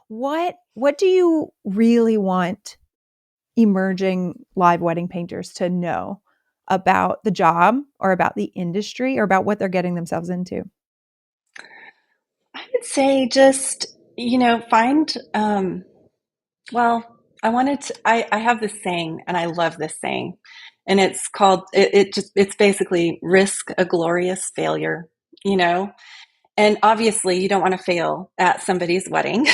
what do you really want emerging live wedding painters to know about the job or about the industry or about what they're getting themselves into? I would say just, find, well, I have this saying, and I love this saying, and it's called, it's basically risk a glorious failure, you know? And obviously you don't want to fail at somebody's wedding,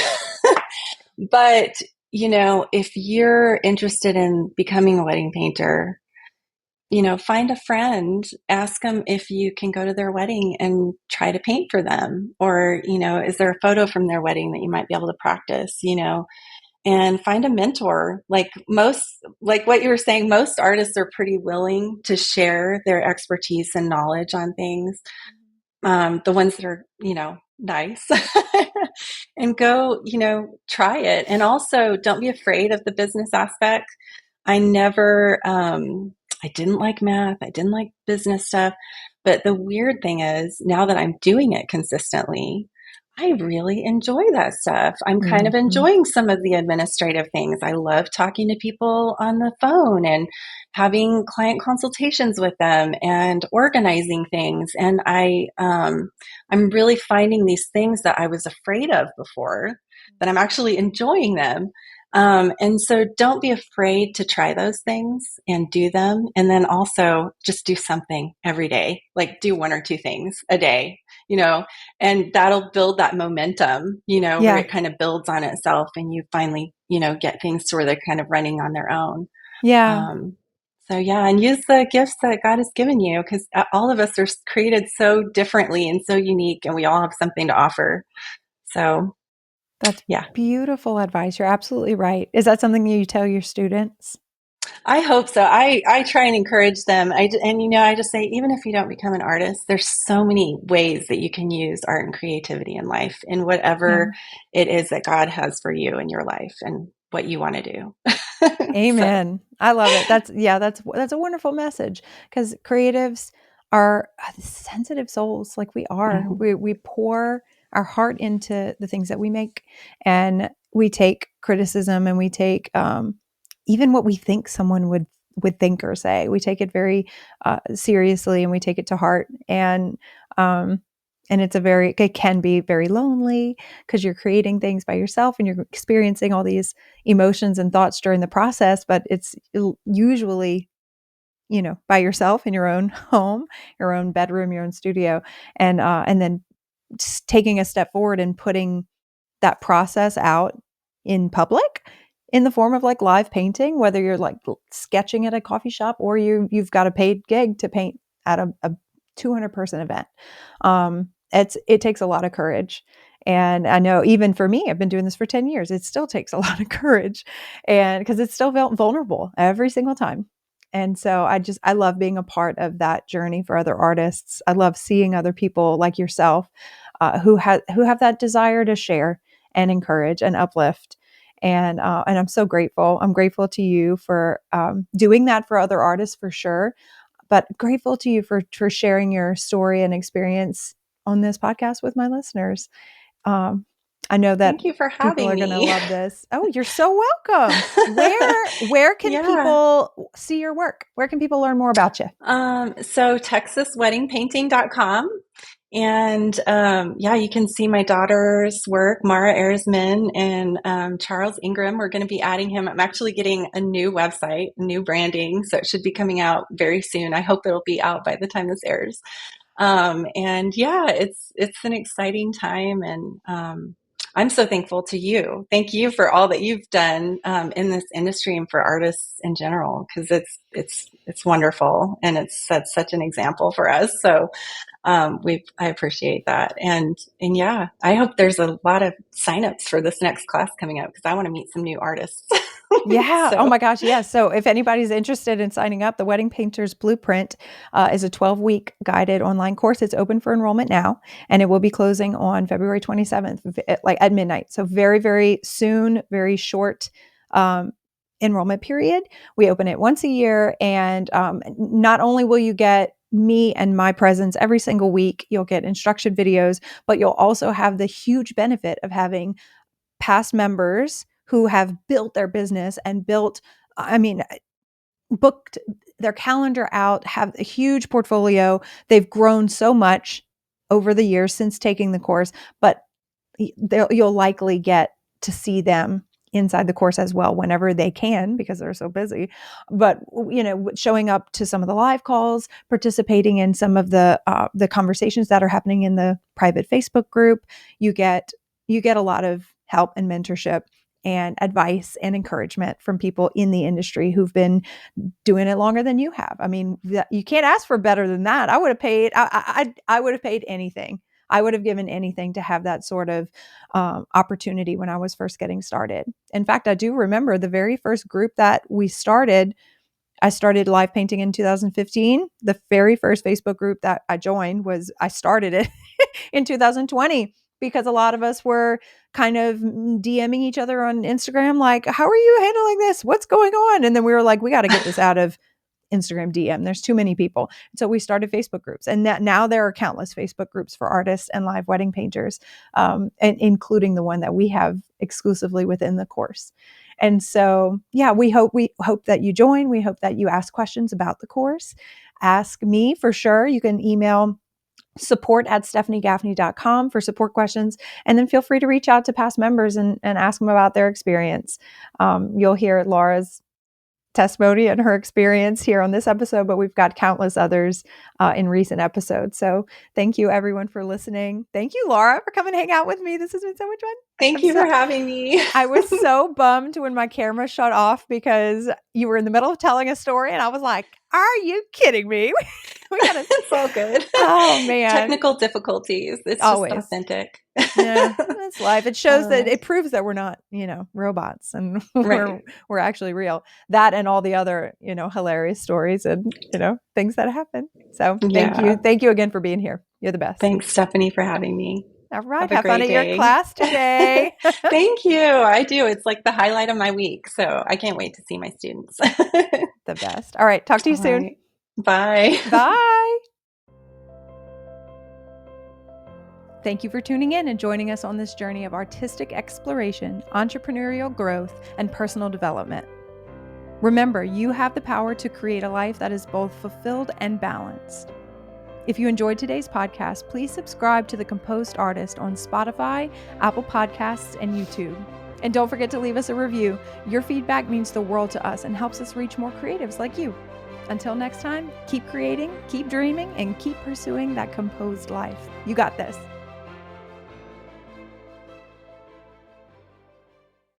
but, if you're interested in becoming a wedding painter, find a friend, ask them if you can go to their wedding and try to paint for them. Or, is there a photo from their wedding that you might be able to practice, and find a mentor. Like what you were saying, most artists are pretty willing to share their expertise and knowledge on things. The ones that are, nice and go, try it. And also don't be afraid of the business aspect. I never, I didn't like math. I didn't like business stuff. But the weird thing is, now that I'm doing it consistently, I really enjoy that stuff. I'm kind of Mhm. enjoying some of the administrative things. I love talking to people on the phone and having client consultations with them and organizing things. And I'm really finding these things that I was afraid of before, that I'm actually enjoying them. And so don't be afraid to try those things and do them. And then also just do something every day, like do one or two things a day, and that'll build that momentum, where Yeah. it kind of builds on itself and you finally, get things to where they're kind of running on their own. Yeah. Um, so yeah, and use the gifts that God has given you, because all of us are created so differently and so unique, and we all have something to offer. So That's yeah, beautiful advice. You're absolutely right. Is that something you tell your students? I hope so. I try and encourage them. I just say, even if you don't become an artist, there's so many ways that you can use art and creativity in life, in Yeah. whatever it is that God has for you in your life and what you want to do. So, Amen. I love it. That's a wonderful message, because creatives are sensitive souls like we are. mhm. We pour our heart into the things that we make, and we take criticism, and we take even what we think someone would think or say. We take it very seriously, and we take it to heart. Um, and it can be very lonely, because you're creating things by yourself and you're experiencing all these emotions and thoughts during the process, but it's usually, by yourself in your own home, your own bedroom, your own studio, and then taking a step forward and putting that process out in public in the form of like live painting, whether you're like sketching at a coffee shop or you've got a paid gig to paint at a 200-person event. It takes a lot of courage. And I know even for me, I've been doing this for 10 years. It still takes a lot of courage, and because it's still vulnerable every single time. And so I love being a part of that journey for other artists. I love seeing other people like yourself who have that desire to share and encourage and uplift. And I'm so grateful. I'm grateful to you for doing that for other artists, for sure, but grateful to you for sharing your story and experience on this podcast with my listeners. Um, I know that Thank you for people having are going to me. love this. Oh, you're so welcome. Where can Yeah. people see your work? Where can people learn more about you? So texasweddingpainting.com. And yeah, you can see my daughter's work, Mara Erzman and Charles Ingram. We're going to be adding him. I'm actually getting a new website, new branding, so it should be coming out very soon. I hope it'll be out by the time this airs. And yeah, it's an exciting time, and I'm so thankful to you. Thank you for all that you've done in this industry and for artists in general, because it's wonderful, and it's set such an example for us. So I appreciate that. And yeah, I hope there's a lot of signups for this next class coming up, because I want to meet some new artists. Yeah. Oh So my gosh. Yes. So if anybody's interested in signing up, the Wedding Painter's Blueprint is a 12-week guided online course. It's open for enrollment now, and it will be closing on February 27th, like at midnight. So very, very soon, very short um, enrollment period. We open it once a year. And not only will you get me and my presence every single week, you'll get instruction videos, but you'll also have the huge benefit of having past members who have built their business and booked their calendar out, have a huge portfolio. They've grown so much over the years since taking the course, but you'll likely get to see them inside the course as well whenever they can, because they're so busy. But showing up to some of the live calls, participating in some of the conversations that are happening in the private Facebook group, you get a lot of help and mentorship and advice and encouragement from people in the industry who've been doing it longer than you have. I mean, you can't ask for better than that. I would have paid. I would have paid anything. I would have given anything to have that sort of opportunity when I was first getting started. In fact, I do remember the very first group that we started. I started live painting in 2015. The very first Facebook group that I joined I started it in 2020 because a lot of us were kind of DMing each other on Instagram, like, how are you handling this? What's going on? And then we were like, we got to get this out of Instagram DM. There's too many people. So we started Facebook groups, and now there are countless Facebook groups for artists and live wedding painters, and including the one that we have exclusively within the course. And so, yeah, we hope that you join. We hope that you ask questions about the course. Ask me for sure. You can email support@stephaniegaffney.com for support questions. And then feel free to reach out to past members and ask them about their experience. You'll hear Laura's testimony and her experience here on this episode, but we've got countless others in recent episodes. So thank you everyone for listening. Thank you, Laura, for coming to hang out with me. This has been so much fun. Thank you for having me. I was so bummed when my camera shut off because you were in the middle of telling a story and I was like, are you kidding me? It's all good. Oh man. Technical difficulties. It's always just authentic. Yeah, that's life. It shows that it proves that we're not, robots, and we're actually real. That and all the other, hilarious stories and, things that happen. So thank you again for being here. You're the best. Thanks, Stephanie, for having me. All right. Have fun at your class today. Thank you. I do. It's like the highlight of my week. So I can't wait to see my students. The best. All right. Talk to you soon. Right. Bye. Bye. Thank you for tuning in and joining us on this journey of artistic exploration, entrepreneurial growth, and personal development. Remember, you have the power to create a life that is both fulfilled and balanced. If you enjoyed today's podcast, please subscribe to The Composed Artist on Spotify, Apple Podcasts, and YouTube. And don't forget to leave us a review. Your feedback means the world to us and helps us reach more creatives like you. Until next time, keep creating, keep dreaming, and keep pursuing that composed life. You got this.